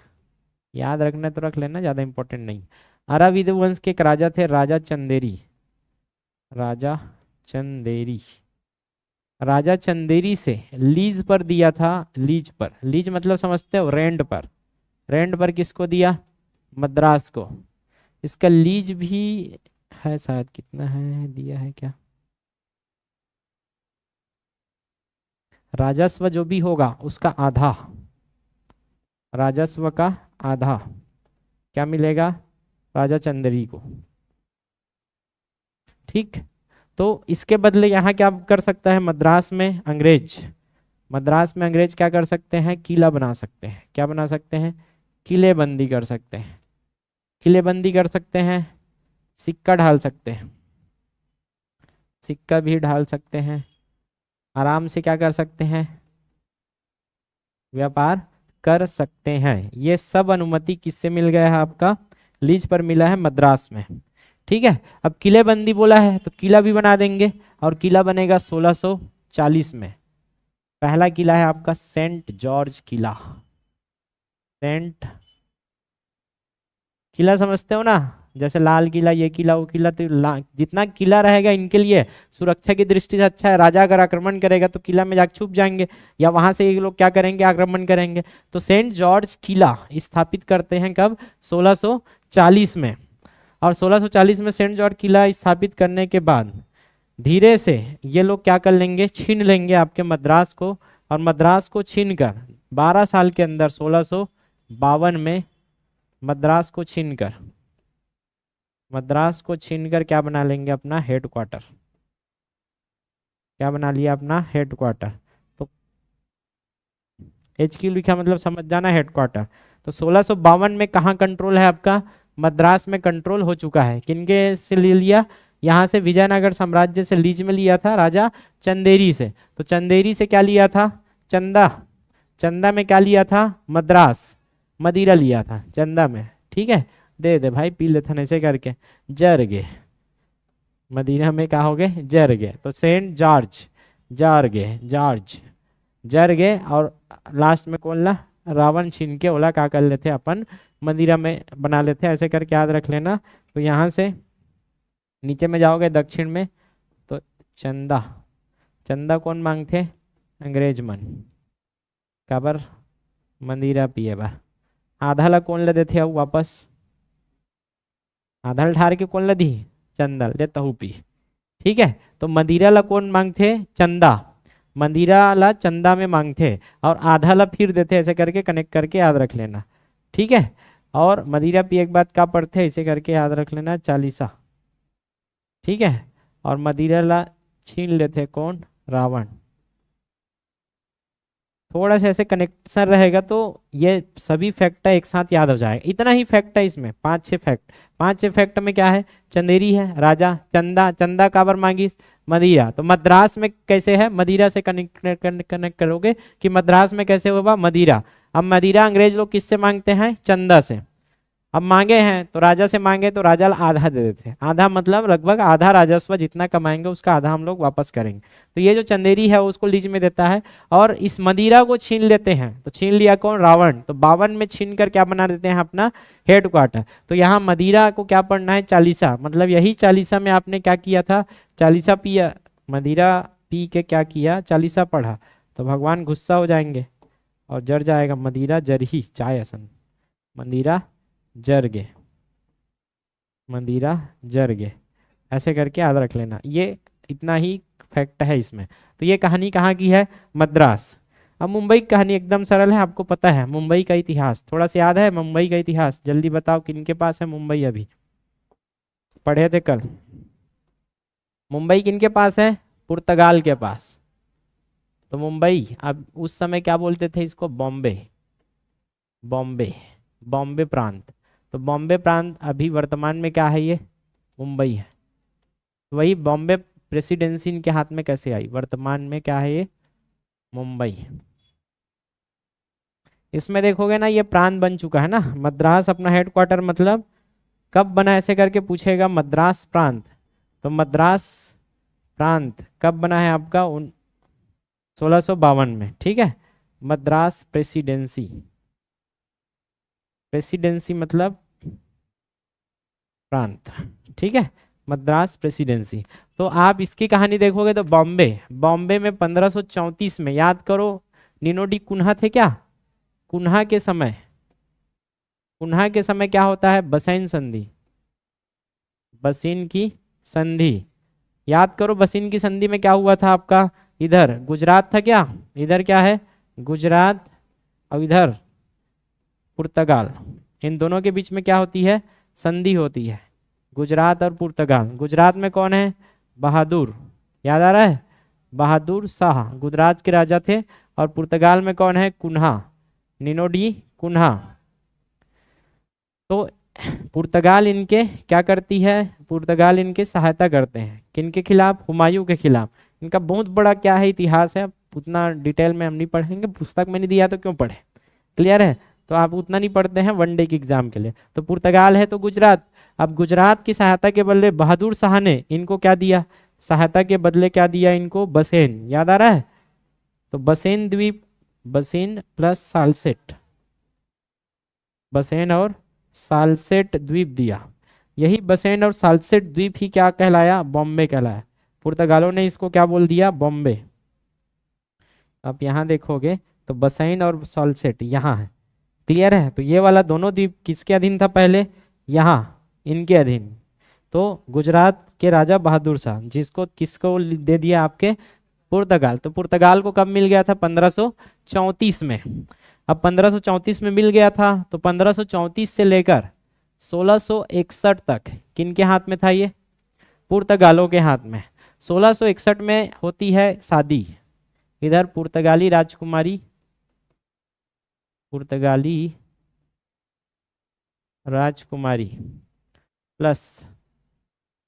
याद रखना तो रख लेना, ज्यादा इंपॉर्टेंट नहीं। अराविदु वंश के एक राजा थे राजा चंदेरी। राजा चंदेरी, राजा चंदेरी से लीज पर दिया था। लीज पर, लीज मतलब समझते हो? रेंट पर। रेंट पर किसको दिया? मद्रास को। इसका लीज भी है शायद, कितना है दिया है क्या? राजस्व जो भी होगा उसका आधा, राजस्व का आधा क्या मिलेगा? राजा चंदेरी को। ठीक। तो इसके बदले यहाँ क्या कर सकता है? मद्रास में अंग्रेज, मद्रास में अंग्रेज क्या कर सकते हैं? किला बना सकते हैं। क्या बना सकते हैं? किलेबंदी कर सकते हैं। किलेबंदी कर सकते हैं, सिक्का ढाल सकते हैं, सिक्का भी ढाल सकते हैं, आराम से क्या कर सकते हैं? व्यापार कर सकते हैं। ये सब अनुमति किससे मिल गया है आपका? लीज पर मिला है मद्रास में। ठीक है। अब किलेबंदी बोला है तो किला भी बना देंगे, और किला बनेगा 1640 में। पहला किला है आपका सेंट जॉर्ज किला। सेंट किला समझते हो ना? जैसे लाल किला, ये किला, वो किला, तो जितना किला रहेगा इनके लिए सुरक्षा की दृष्टि से अच्छा है। राजा अगर आक्रमण करेगा तो किला में जाकर छुप जाएंगे, या वहां से ये लोग क्या करेंगे? आक्रमण करेंगे। तो सेंट जॉर्ज किला स्थापित करते हैं कब? 1640 में। और 1640 में सेंट जॉर्ज किला स्थापित करने के बाद धीरे से ये लोग क्या कर लेंगे? छीन लेंगे आपके मद्रास को। और मद्रास को छीनकर 12 साल के अंदर 1652 में मद्रास को छीनकर, मद्रास को छीनकर क्या बना लेंगे? अपना हेडक्वार्टर। क्या बना लिया? अपना हेडक्वार्टर। तो HQ लिखा मतलब समझ जाना, हेडक्वार्टर। तो 1652 में कहाँ कंट्रोल है आपका? मद्रास में कंट्रोल हो चुका है। किनके से ले लिया? यहाँ से विजयनगर साम्राज्य से लीज में लिया था, राजा चंदेरी से। तो चंदेरी से क्या लिया था? चंदा। चंदा में क्या लिया था? मद्रास। मदिरा लिया था चंदा में। ठीक है, दे दे भाई, पी लेते ऐसे करके। जरगे, मदीना में क्या हो गए? जरगे। तो सेंट जॉर्ज, जरगे, जॉर्ज, जरगे। और लास्ट में कौन ला? रावण छीन के ओला क्या कर लेते अपन? मदिरा में बना लेते, ऐसे करके याद रख लेना। तो यहाँ से नीचे में जाओगे दक्षिण में तो चंदा, चंदा कौन मांगते? अंग्रेज मन। काबर? मंदिरा पिए बा। आधा ला कौन ले देते? अब वापस आधा ठार के कौन ला दी? चंदा ले तहु पी। ठीक है। तो मदिरा ला कौन मांगते? चंदा। मदिरा ला चंदा में मांगते, और आधा ला फिर देते, ऐसे करके कनेक्ट करके याद रख लेना। ठीक है। और मदिरा पी एक बात का पढ़ते, ऐसे करके याद रख लेना, 40। ठीक है, और मदिरा ला छीन लेते कौन, रावण। थोड़ा सा ऐसे कनेक्शन रहेगा तो ये सभी फैक्ट एक साथ याद हो जाएगा। इतना ही फैक्ट है इसमें, 5-6 फैक्ट। 5-6 फैक्ट में क्या है, चंदेरी है राजा, चंदा, चंदा काबर मांगी, मदिरा। तो मद्रास में कैसे है, मदिरा से कनेक्ट करोगे कि मद्रास में कैसे होगा, मदिरा। अब मदिरा अंग्रेज लोग किससे मांगते हैं, चंदा से। अब मांगे हैं तो राजा से मांगे तो राजा आधा दे देते हैं, आधा मतलब लगभग आधा राजस्व जितना कमाएंगे उसका आधा हम लोग वापस करेंगे। तो ये जो चंदेरी है उसको लीज में देता है, और इस मदिरा को छीन लेते हैं। तो छीन लिया कौन, रावण। तो 52 में छीन कर क्या बना देते हैं, अपना हेड क्वार्टर। तो यहाँ मदिरा को क्या पढ़ना है, चालीसा। मतलब यही चालीसा में आपने क्या किया था, चालीसा पिया, मदिरा पी के क्या किया, चालीसा पढ़ा। तो भगवान गुस्सा हो जाएंगे और जर जाएगा, मदिरा जरही चाय असन, मदिरा जर गे, मंदिरा जर गे, ऐसे करके याद रख लेना। ये इतना ही फैक्ट है इसमें। तो ये कहानी कहाँ की है, मद्रास। अब मुंबई की कहानी एकदम सरल है, आपको पता है मुंबई का इतिहास थोड़ा सा याद है, मुंबई का इतिहास जल्दी बताओ किनके पास है मुंबई, अभी पढ़े थे कल। मुंबई किनके पास है, पुर्तगाल के पास। तो मुंबई अब उस समय क्या बोलते थे इसको, बॉम्बे, बॉम्बे, बॉम्बे प्रांत। तो बॉम्बे प्रांत अभी वर्तमान में क्या है, ये मुंबई है। वही बॉम्बे प्रेसिडेंसी इनके हाथ में कैसे आई, वर्तमान में क्या है ये, मुंबई। इसमें देखोगे ना ये प्रांत बन चुका है ना, मद्रास अपना हेडक्वार्टर, मतलब कब बना ऐसे करके पूछेगा, मद्रास प्रांत। तो मद्रास प्रांत कब बना है आपका, 1652 में, ठीक है। मद्रास प्रेसिडेंसी, प्रेसिडेंसी मतलब प्रांत, ठीक है, मद्रास प्रेसिडेंसी। तो आप इसकी कहानी देखोगे तो बॉम्बे, बॉम्बे में 1534 में, याद करो, नीनो डी कुन्हा थे क्या, कुन्हा के समय, कुन्हा के समय क्या होता है, बसैन संधि, बसीन की संधि। याद करो बसीन की संधि में क्या हुआ था आपका, इधर गुजरात था क्या, इधर क्या है गुजरात, और इधर पुर्तगाल। इन दोनों के बीच में क्या होती है, संधि होती है, गुजरात और पुर्तगाल। गुजरात में कौन है, बहादुर, याद आ रहा है, बहादुर शाह गुजरात के राजा थे। और पुर्तगाल में कौन है, कुन्हा, नीनो डी कुन्हा। तो पुर्तगाल इनके क्या करती है, पुर्तगाल इनके सहायता करते हैं, किनके खिलाफ, हुमायूं के खिलाफ। इनका बहुत बड़ा क्या है इतिहास है, उतना डिटेल में हम नहीं पढ़ेंगे, पुस्तक में नहीं दिया तो क्यों पढ़े, क्लियर है। तो आप उतना नहीं पढ़ते हैं, वनडे की एग्जाम के लिए। तो पुर्तगाल है तो गुजरात। अब गुजरात की सहायता के बदले बहादुर शाह ने इनको क्या दिया, सहायता के बदले क्या दिया इनको, बसेन, याद आ रहा है। तो बसेन द्वीप, बसेन प्लस सालसेट, बसेन और सालसेट द्वीप दिया। यही बसेन और सालसेट द्वीप ही क्या कहलाया, बॉम्बे कहलाया। पुर्तगालों ने इसको क्या बोल दिया, बॉम्बे। आप यहाँ देखोगे तो बसेन और सालसेट यहाँ है, क्लियर है। तो ये वाला दोनों द्वीप किसके अधीन था पहले, यहाँ इनके अधीन। तो गुजरात के राजा बहादुर शाह, जिसको किसको दे दिया, आपके पुर्तगाल। तो पुर्तगाल को कब मिल गया था, 1534 में। अब 1534 में मिल गया था, तो 1534 से लेकर 1661 तक किनके हाथ में था ये, पुर्तगालों के हाथ में। 1661 में होती है शादी, इधर पुर्तगाली राजकुमारी, पुर्तगाली राजकुमारी प्लस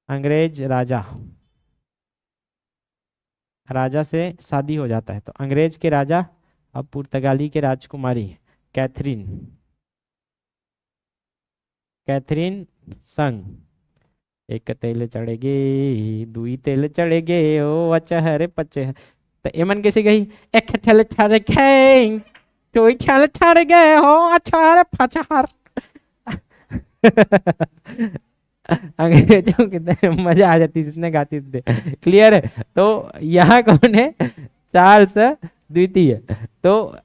अंग्रेज राजा, राजा से शादी हो जाता है। तो अंग्रेज के राजा अब पुर्तगाली के राजकुमारी कैथरीन, कैथरीन संग एक तेल चढ़ेगे, दुई तेल चढ़ेगे, ओ अचहरे पचे। तो एमन कैसे गई, एक ठेल ठहर गए, दुई ठेल ठहर गए हो अचहरे पचहर। अंग्रेजों की मजा आ जाती जिसने गाती थी, क्लियर है। तो यहाँ कौन है, चार्ल्स द्वितीय। तो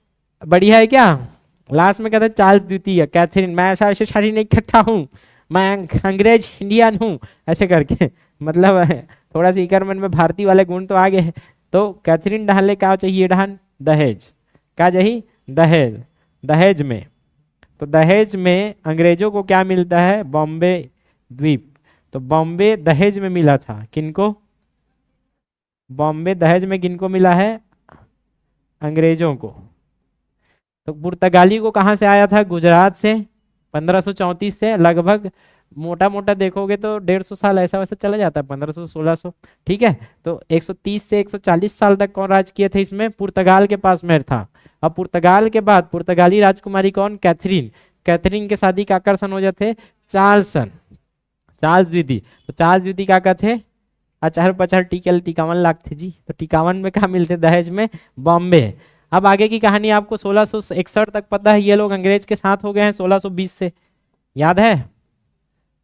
बढ़िया है क्या, लास्ट में कहते हैं चार्ल्स द्वितीय, कैथरीन, मैं ऐसा ऐसे शादी नहीं करता हूँ, मैं अंग्रेज इंडियन हूँ, ऐसे करके मतलब थोड़ा सा इकर मन में भारतीय वाले गुण तो आ गए। तो कैथरीन डहाले क्या चाहिए, डहान दहेज, क्या चाहिए, दहेज, दहेज में। तो दहेज में अंग्रेजों को क्या मिलता है, बॉम्बे द्वीप। तो बॉम्बे दहेज में मिला था किनको? बॉम्बे दहेज में किनको मिला है? अंग्रेजों को। तो पुर्तगाली को कहाँ से आया था? गुजरात से 1534 से लगभग, मोटा मोटा देखोगे तो 150 साल ऐसा वैसा चला जाता है, 1500 1600। ठीक है, तो 130 से 140 साल तक कौन राज किए थे इसमें? पुर्तगाल के पास में था। अब पुर्तगाल के बाद पुर्तगाली राजकुमारी कौन? कैथरीन। कैथरीन के शादी का आकर्षण हो जाते चार्ल्सन, चार्ल्स द्वितीय। तो चार्ल्स द्वितीय का कहते अचहर पचहर टिकल 51 लाख थे जी। तो 51 में कहा मिलते? दहेज में बॉम्बे। अब आगे की कहानी आपको 1661 तक पता है, ये लोग अंग्रेज के साथ हो गए हैं 1620 से, याद है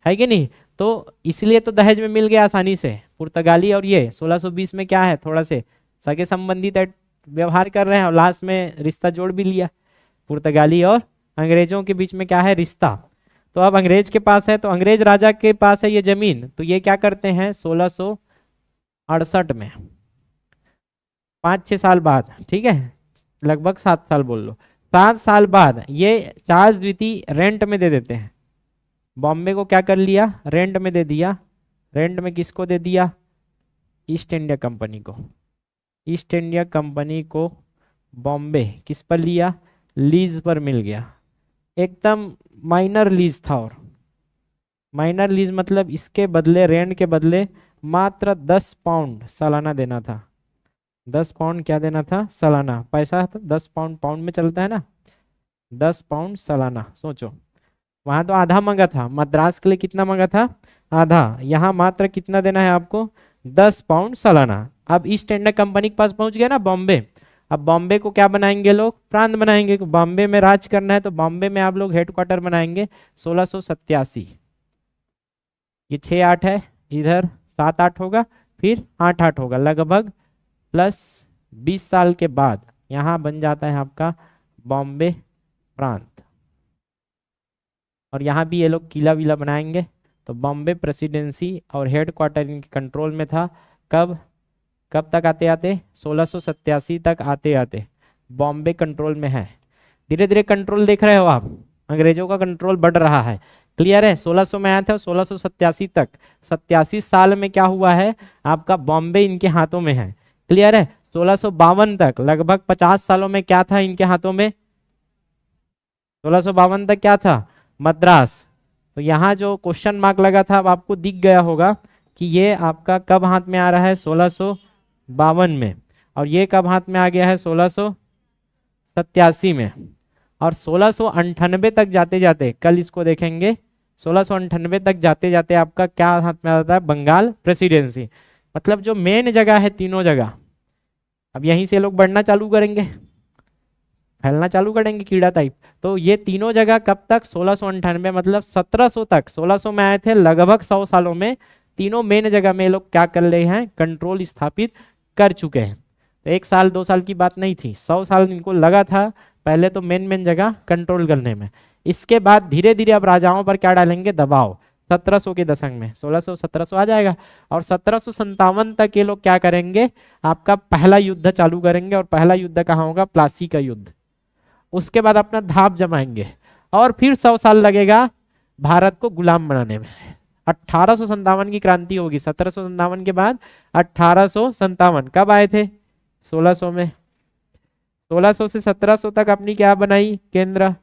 कि नहीं? तो इसलिए तो दहेज में मिल गया आसानी से। पुर्तगाली और ये 1620 में क्या है, थोड़ा से सगे संबंधी व्यवहार कर रहे हैं और लास्ट में रिश्ता जोड़ भी लिया। पुर्तगाली और अंग्रेजों के बीच में क्या है? रिश्ता। तो अब अंग्रेज के पास है, तो अंग्रेज राजा के पास है ये जमीन, तो ये क्या करते हैं 1668 में, 5-6 साल बाद, ठीक है, लगभग 7 साल बोल लो, 7 साल बाद ये चार्ल्स द्वितीय रेंट में दे देते हैं। बॉम्बे को क्या कर लिया? रेंट में दे दिया। रेंट में किसको दे दिया? ईस्ट इंडिया कंपनी को। ईस्ट इंडिया कंपनी को बॉम्बे किस पर लिया? लीज पर मिल गया। एकदम माइनर लीज था, और माइनर लीज मतलब इसके बदले, रेंट के बदले मात्र 10 पाउंड सालाना देना था। 10 पाउंड क्या देना था? सालाना। पैसा तो 10 पाउंड, पाउंड में चलता है ना, 10 पाउंड सालाना। सोचो, वहां तो आधा मांगा था, मद्रास के लिए कितना मांगा था? आधा। यहाँ मात्र कितना देना है आपको? 10 पाउंड सालाना। अब ईस्ट इंडिया कंपनी के पास पहुंच गया ना बॉम्बे। अब बॉम्बे को क्या बनाएंगे लोग? प्रांत बनाएंगे। बॉम्बे में राज करना है तो बॉम्बे में आप लोग हेडक्वार्टर बनाएंगे। 1687, ये 6-8 है, इधर 7-8 होगा, फिर 8-8 होगा, लगभग प्लस 20 साल के बाद यहाँ बन जाता है आपका बॉम्बे प्रांत। और यहाँ भी ये लोग किला विला बनाएंगे। तो बॉम्बे प्रेसिडेंसी और हेडक्वार्टर इनके कंट्रोल में था। कब कब तक आते आते? 1687 तक आते आते बॉम्बे कंट्रोल में है। धीरे धीरे कंट्रोल देख रहे हो आप, अंग्रेजों का कंट्रोल बढ़ रहा है। क्लियर है? 1600 में आया था, 1687 तक, 87 साल में क्या हुआ है आपका? बॉम्बे इनके हाथों में है। क्लियर है? 1652 तक, लगभग 50 सालों में क्या था इनके हाथों में? 1652 तक क्या था? मद्रास। तो यहाँ जो क्वेश्चन मार्क लगा था, अब आपको दिख गया होगा कि ये आपका कब हाथ में आ रहा है? 1652 में। और ये कब हाथ में आ गया है? 1687 में। और 1698 तक जाते जाते, कल इसको देखेंगे, 1698 तक जाते जाते आपका क्या हाथ में आता है? बंगाल प्रेसिडेंसी। मतलब जो मेन जगह है, तीनों जगह, अब यहीं से लोग बढ़ना चालू करेंगे, फैलना चालू करेंगे कीड़ा टाइप। तो ये तीनों जगह कब तक? 1698, मतलब 1700 तक। 1600 में आए थे, लगभग 100 सालों में तीनों मेन जगह में लोग क्या कर रहे हैं? कंट्रोल स्थापित कर चुके हैं। तो 1 साल 2 साल की बात नहीं थी, 100 साल इनको लगा था पहले तो मेन जगह कंट्रोल करने में। इसके बाद धीरे धीरे अब राजाओं पर क्या डालेंगे? दबाव। 1700 के दशक में 1700 आ जाएगा। और 1757 तक ये लोग क्या करेंगे? आपका पहला युद्ध चालू करेंगे। और पहला युद्ध कहाँ होगा? प्लासी का युद्ध। उसके बाद अपना धाप जमाएंगे और फिर 100 साल लगेगा भारत को गुलाम बनाने में। 1857 की क्रांति होगी। 1757 के बाद 1857 कब आए थे? 1600 में। 1600 से 1700 तक अपनी क्या बनाई? केंद्र,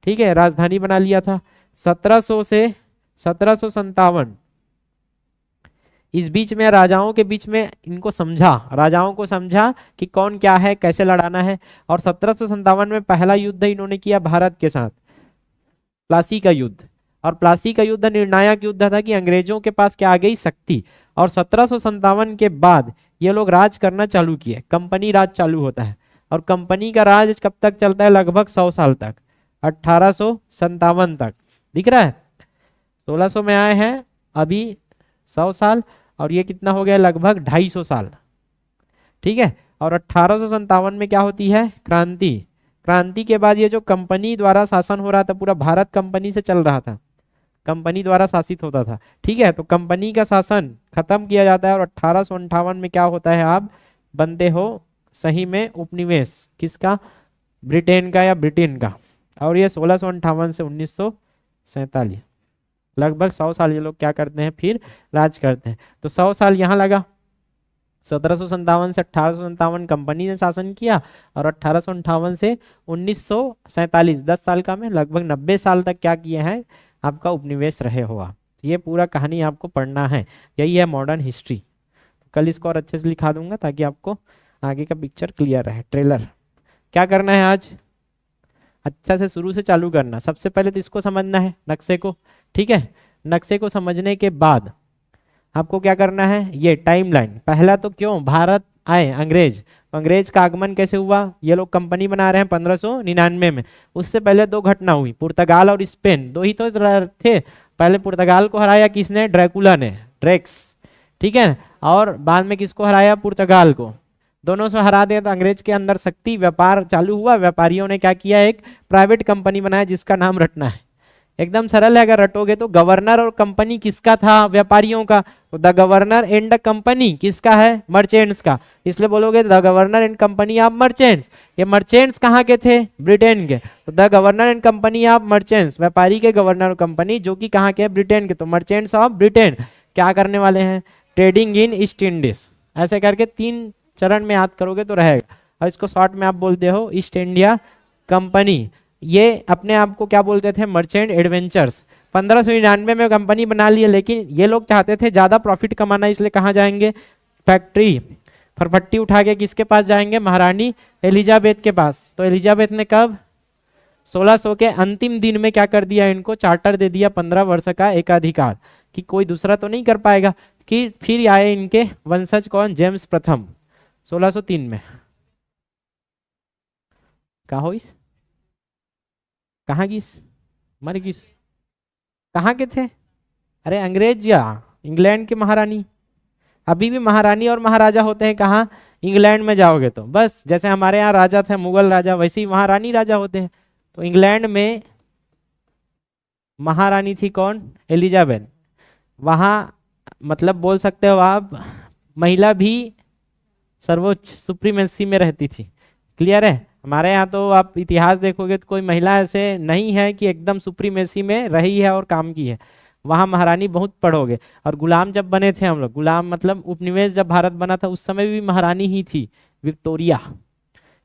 ठीक है, राजधानी बना लिया था। 1700 से 1757 इस बीच में राजाओं के बीच में इनको समझा, राजाओं को समझा कि कौन क्या है, कैसे लड़ाना है। और 1757 में पहला युद्ध इन्होंने किया भारत के साथ, प्लासी का युद्ध। और प्लासी का युद्ध निर्णायक युद्ध था कि अंग्रेजों के पास क्या आ गई? शक्ति। और 1757 के बाद ये लोग राज करना चालू किए, कंपनी राज चालू होता है। और कंपनी का राज कब तक चलता है? लगभग 100 साल तक, 1857 तक। दिख रहा है? 1600 में आए हैं, अभी 100 साल, और ये कितना हो गया? लगभग 250 साल। ठीक है। और 1857 में क्या होती है? क्रांति। क्रांति के बाद ये जो कंपनी द्वारा शासन हो रहा था, पूरा भारत कंपनी से चल रहा था, कंपनी द्वारा शासित होता था। ठीक है, तो कंपनी का शासन खत्म किया जाता है और 1858 में क्या होता है? आप बनते हो सही में उपनिवेश। किसका? ब्रिटेन का या ब्रिटेन का। और ये 1658 से 1947। लगभग 100 साल ये लोग क्या करते हैं, फिर राज करते हैं। तो 100 साल यहाँ लगा। 1757 से 1857 कंपनी ने शासन किया, और 1858 से 1947, 10 साल का में लगभग 90 साल तक क्या किए हैं, आपका उपनिवेश रहे हुआ। ये पूरा कहानी आपको पढ़ना है, यही है मॉडर्न हिस्ट्री। कल इसको और अच्छे से लिखा दूंगा ताकि आपको आगे का पिक्चर क्लियर रहे। ट्रेलर क्या करना है आज, अच्छा से शुरू से चालू करना। सबसे पहले तो इसको समझना है, नक्शे को, ठीक है। नक्शे को समझने के बाद आपको क्या करना है, ये टाइमलाइन। पहला तो क्यों भारत आए अंग्रेज, तो अंग्रेज का आगमन कैसे हुआ, ये लोग कंपनी बना रहे हैं 1599 में। उससे पहले दो घटना हुई, पुर्तगाल और स्पेन, दो ही तो थे। पहले पुर्तगाल को हराया किसने, ड्रैकुला ने, ड्रैक्स, ठीक है। और बाद में किसको हराया, पुर्तगाल को। दोनों से हरा दिया तो अंग्रेज के अंदर शक्ति, व्यापार चालू हुआ। व्यापारियों ने क्या किया, एक प्राइवेट कंपनी बनाया जिसका नाम रटना है। एकदम सरल है, अगर रटोगे तो। गवर्नर और कंपनी किसका था, व्यापारियों का। तो the governor and the company किसका है, मर्चेंट्स का। इसलिए बोलोगे the governor and company of merchants. ये मर्चेंट्स कहाँ के थे, ब्रिटेन के। तो the governor and company of merchants, व्यापारी के गवर्नर और कंपनी जो कि कहाँ के, ब्रिटेन के। तो मर्चेंट्स ऑफ ब्रिटेन क्या करने वाले हैं, ट्रेडिंग इन ईस्ट इंडीज। ऐसे करके 3 चरण में याद करोगे तो रहेगा। और इसको शॉर्ट में आप बोलते हो ईस्ट इंडिया कंपनी। ये अपने आप को क्या बोलते थे, मर्चेंट एडवेंचर्स। 1599 में कंपनी बना ली है, लेकिन ये लोग चाहते थे ज्यादा प्रॉफिट कमाना, इसलिए कहाँ जाएंगे, फैक्ट्री फरफट्टी उठा के किसके पास जाएंगे, महारानी एलिजाबेथ के पास। तो एलिजाबेथ ने कब, 1600 के अंतिम दिन में क्या कर दिया, इनको चार्टर दे दिया 15 वर्ष का एकाधिकार, कि कोई दूसरा तो नहीं कर पाएगा। कि फिर आए इनके वंशज कौन, जेम्स प्रथम, 1603 में। कहाँ गिस, मर गिस, कहाँ के थे, अरे अंग्रेज या इंग्लैंड के महारानी। अभी भी महारानी और महाराजा होते हैं कहाँ, इंग्लैंड में जाओगे तो। बस जैसे हमारे यहाँ राजा थे मुगल राजा, वैसे ही वहाँ रानी राजा होते हैं। तो इंग्लैंड में महारानी थी कौन, एलिजाबेथ। वहाँ मतलब बोल सकते हो आप, महिला भी सर्वोच्च सुप्रीमेसी में रहती थी। क्लियर है। हमारे यहाँ तो आप इतिहास देखोगे तो कोई महिला ऐसे नहीं है कि एकदम सुप्रीमेसी में रही है और काम की है। वहाँ महारानी बहुत पढ़ोगे। और गुलाम जब बने थे हम लोग, गुलाम मतलब उपनिवेश जब भारत बना था उस समय भी महारानी ही थी, विक्टोरिया।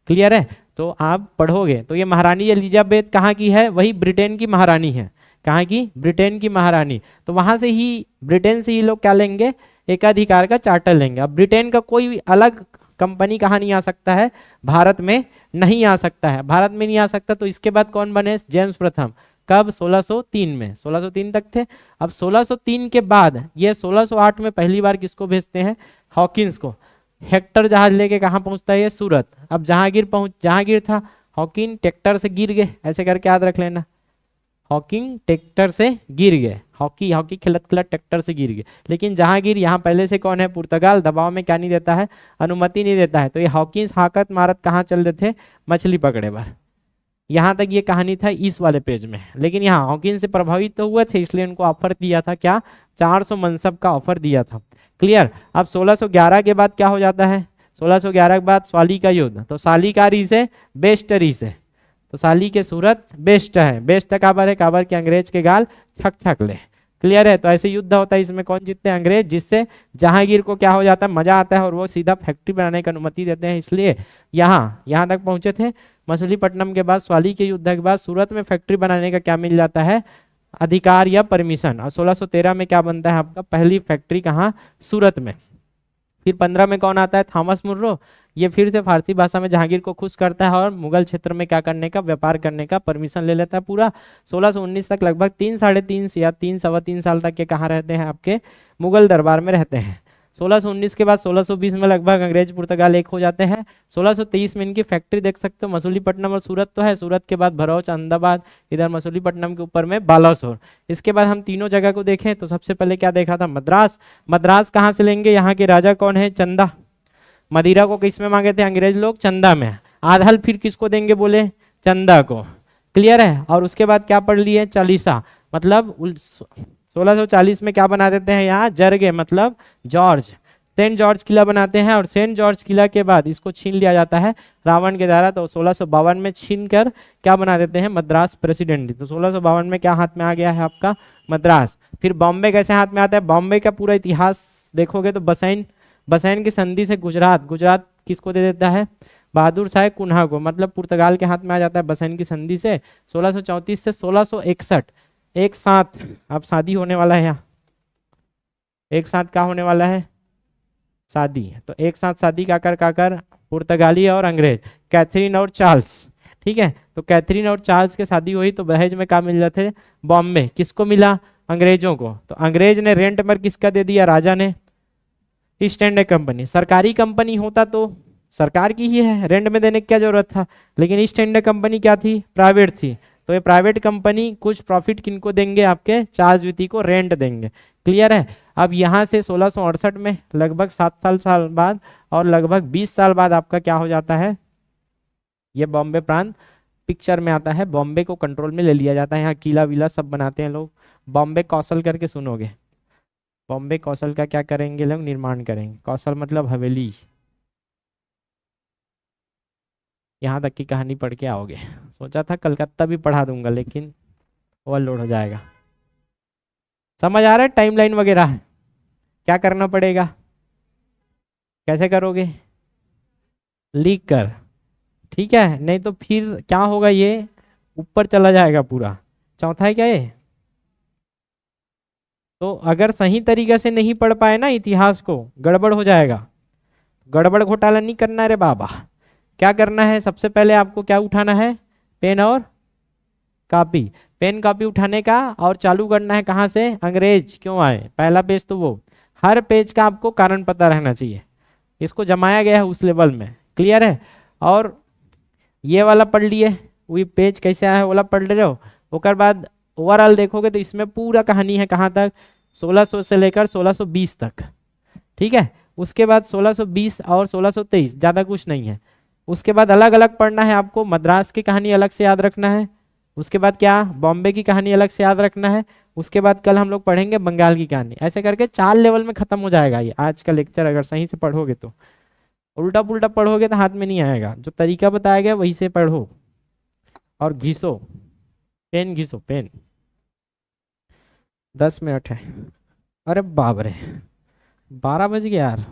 क्लियर है। तो आप पढ़ोगे तो ये महारानी एलिजाबेथ कहाँ की है, वही ब्रिटेन की महारानी है। कहाँ की, ब्रिटेन की महारानी। तो वहां से ही, ब्रिटेन से ही लोग क्या लेंगे, एकाधिकार का चार्टर लेंगे। अब ब्रिटेन का कोई अलग कंपनी कहाँ नहीं आ सकता है, भारत में नहीं आ सकता है। भारत में नहीं आ सकता तो इसके बाद कौन बने, जेम्स प्रथम। कब, 1603 में, 1603 तक थे। अब 1603 के बाद ये 1608 में पहली बार किसको भेजते हैं, हॉकिंस को। हेक्टर जहाज लेके कहाँ पहुंचता है, ये सूरत। अब जहांगीर था, हॉकिंग ट्रैक्टर से गिर गए, ऐसे करके याद रख लेना। हॉकिंग ट्रैक्टर से गिर गए, हॉकी खिलत खिलत ट्रैक्टर से गिर गए। लेकिन जहांगीर यहाँ पहले से कौन है, पुर्तगाल, दबाव में क्या नहीं देता है, अनुमति नहीं देता है। तो ये हॉकिंस हाकत मारत कहाँ चल रहे थे, मछली पकड़े बार। यहाँ तक ये कहानी था इस वाले पेज में। लेकिन यहाँ हॉकिंस से प्रभावित तो हुए थे, इसलिए उनको ऑफर दिया था क्या, 400 मनसब का ऑफर दिया था। क्लियर। अब 1611 के बाद क्या हो जाता है, 1611 के बाद स्वाली का युद्ध। तो सालीकारी से बेस्टरी से, तो साली के सूरत बेस्ट है, बेस्ट काबर है, काबर के अंग्रेज के गाल छक छक ले। क्लियर है। तो ऐसे युद्ध होता है, इसमें कौन जीतते हैं, अंग्रेज, जिससे जहांगीर को क्या हो जाता है, मजा आता है और वो सीधा फैक्ट्री बनाने की अनुमति देते हैं। इसलिए यहाँ तक पहुंचे थे। मछलीपट्टनम के बाद, स्वाली के युद्ध के बाद सूरत में फैक्ट्री बनाने का क्या मिल जाता है, अधिकार या परमिशन। और 1613 में क्या बनता है आपका, पहली फैक्ट्री कहाँ, सूरत में। फिर 15 में कौन आता है, थॉमस मुर्रो। ये फिर से फारसी भाषा में जहांगीर को खुश करता है और मुगल क्षेत्र में क्या करने का, व्यापार करने का परमिशन ले लेता है पूरा। 1619 तक लगभग 3 साढ़े 3 या 3 सवा 3 साल तक के कहाँ रहते हैं, आपके मुगल दरबार में रहते हैं। 1619 के बाद 1620 में लगभग अंग्रेज पुर्तगाल एक हो जाते हैं। 1623 में इनकी फैक्ट्री देख सकते हो, मसूलीपट्टनम और सूरत तो है, सूरत के बाद भरूच, अहमदाबाद, इधर मसूलीपट्टनम के ऊपर में बालासोर। इसके बाद हम तीनों जगह को देखें तो सबसे पहले क्या देखा था, मद्रास। मद्रास कहाँ से लेंगे, यहाँ के राजा कौन है, चंदा। मदिरा को किस में मांगे थे अंग्रेज लोग, चंदा में। आधल फिर किसको देंगे बोले, चंदा को। क्लियर है। और उसके बाद क्या पढ़ लिए, चालीसा, मतलब 1640 में क्या बना देते हैं यहाँ, जरगे मतलब जॉर्ज। सेंट जॉर्ज किला बनाते हैं और सेंट जॉर्ज किला के बाद इसको छीन लिया जाता है रावण के द्वारा। तो 1652 में छीन कर क्या बना देते हैं, मद्रास प्रेसिडेंसी। तो 1652 में क्या हाथ में आ गया है आपका, मद्रास। फिर बॉम्बे कैसे हाथ में आता है, बॉम्बे का पूरा इतिहास देखोगे तो बसैन की संधि से गुजरात किसको दे देता है, बहादुर शाह कुन्हा को, मतलब पुर्तगाल के हाथ में आ जाता है बसैन की संधि से। 1634 से 1661 एक साथ अब शादी होने वाला है यहाँ, एक साथ क्या होने वाला है, शादी। तो एक साथ शादी काकर पुर्तगाली और अंग्रेज, कैथरीन और चार्ल्स। ठीक है, तो कैथरीन और चार्ल्स के शादी हुई तो दहेज में क्या मिल जाते, बॉम्बे किसको मिला, अंग्रेजों को। तो अंग्रेज ने रेंट पर किसका दे दिया, राजा ने, ईस्ट इंडिया कंपनी। सरकारी कंपनी होता तो सरकार की ही है, रेंट में देने की क्या जरूरत था, लेकिन ईस्ट इंडिया कंपनी क्या थी, प्राइवेट थी। तो ये प्राइवेट कंपनी कुछ प्रॉफिट किनको देंगे, आपके चार्ल्स द्वितीय को रेंट देंगे। क्लियर है। अब यहाँ से 1668 में लगभग 7 साल बाद और लगभग 20 साल बाद आपका क्या हो जाता है, ये बॉम्बे प्रांत पिक्चर में आता है, बॉम्बे को कंट्रोल में ले लिया जाता है। यहाँ किला विला सब बनाते हैं लोग, बॉम्बे कौशल करके सुनोगे, बॉम्बे कौशल का क्या करेंगे लोग, निर्माण करेंगे। कौशल मतलब हवेली, यहाँ तक की कहानी पढ़ के आओगे। सोचा था कलकत्ता भी पढ़ा दूंगा लेकिन ओवरलोड हो जाएगा। समझ आ रहा है टाइमलाइन वगैरह, क्या करना पड़ेगा, कैसे करोगे, लिख कर। ठीक है, नहीं तो फिर क्या होगा, ये ऊपर चला जाएगा पूरा। चौथा है क्या ये, तो अगर सही तरीके से नहीं पढ़ पाए ना इतिहास को, गड़बड़ हो जाएगा। गड़बड़ घोटाला नहीं करना रे बाबा। क्या करना है, सबसे पहले आपको क्या उठाना है, पेन और कॉपी। पेन कॉपी उठाने का और चालू करना है कहाँ से, अंग्रेज क्यों आए, पहला पेज। तो वो हर पेज का आपको कारण पता रहना चाहिए, इसको जमाया गया है उस लेवल में। क्लियर है। और ये वाला पढ़ लिए, वही पेज कैसे आया है वाला पढ़ ले रहे हो। उसके बाद ओवरऑल देखोगे तो इसमें पूरा कहानी है कहाँ तक, 1600 से लेकर 1620 तक। ठीक है, उसके बाद 1620 और 1623, ज़्यादा कुछ नहीं है। उसके बाद अलग अलग पढ़ना है आपको, मद्रास की कहानी अलग से याद रखना है। उसके बाद क्या, बॉम्बे की कहानी अलग से याद रखना है। उसके बाद कल हम लोग पढ़ेंगे बंगाल की कहानी। ऐसे करके 4 लेवल में खत्म हो जाएगा ये आज का लेक्चर, अगर सही से पढ़ोगे तो। उल्टा पुल्टा पढ़ोगे तो हाथ में नहीं आएगा। जो तरीका बताया गया वही से पढ़ो और घिसो, पेन घिसो पेन। 10 मिनट है, अरे बाप रे 12 बज गया यार।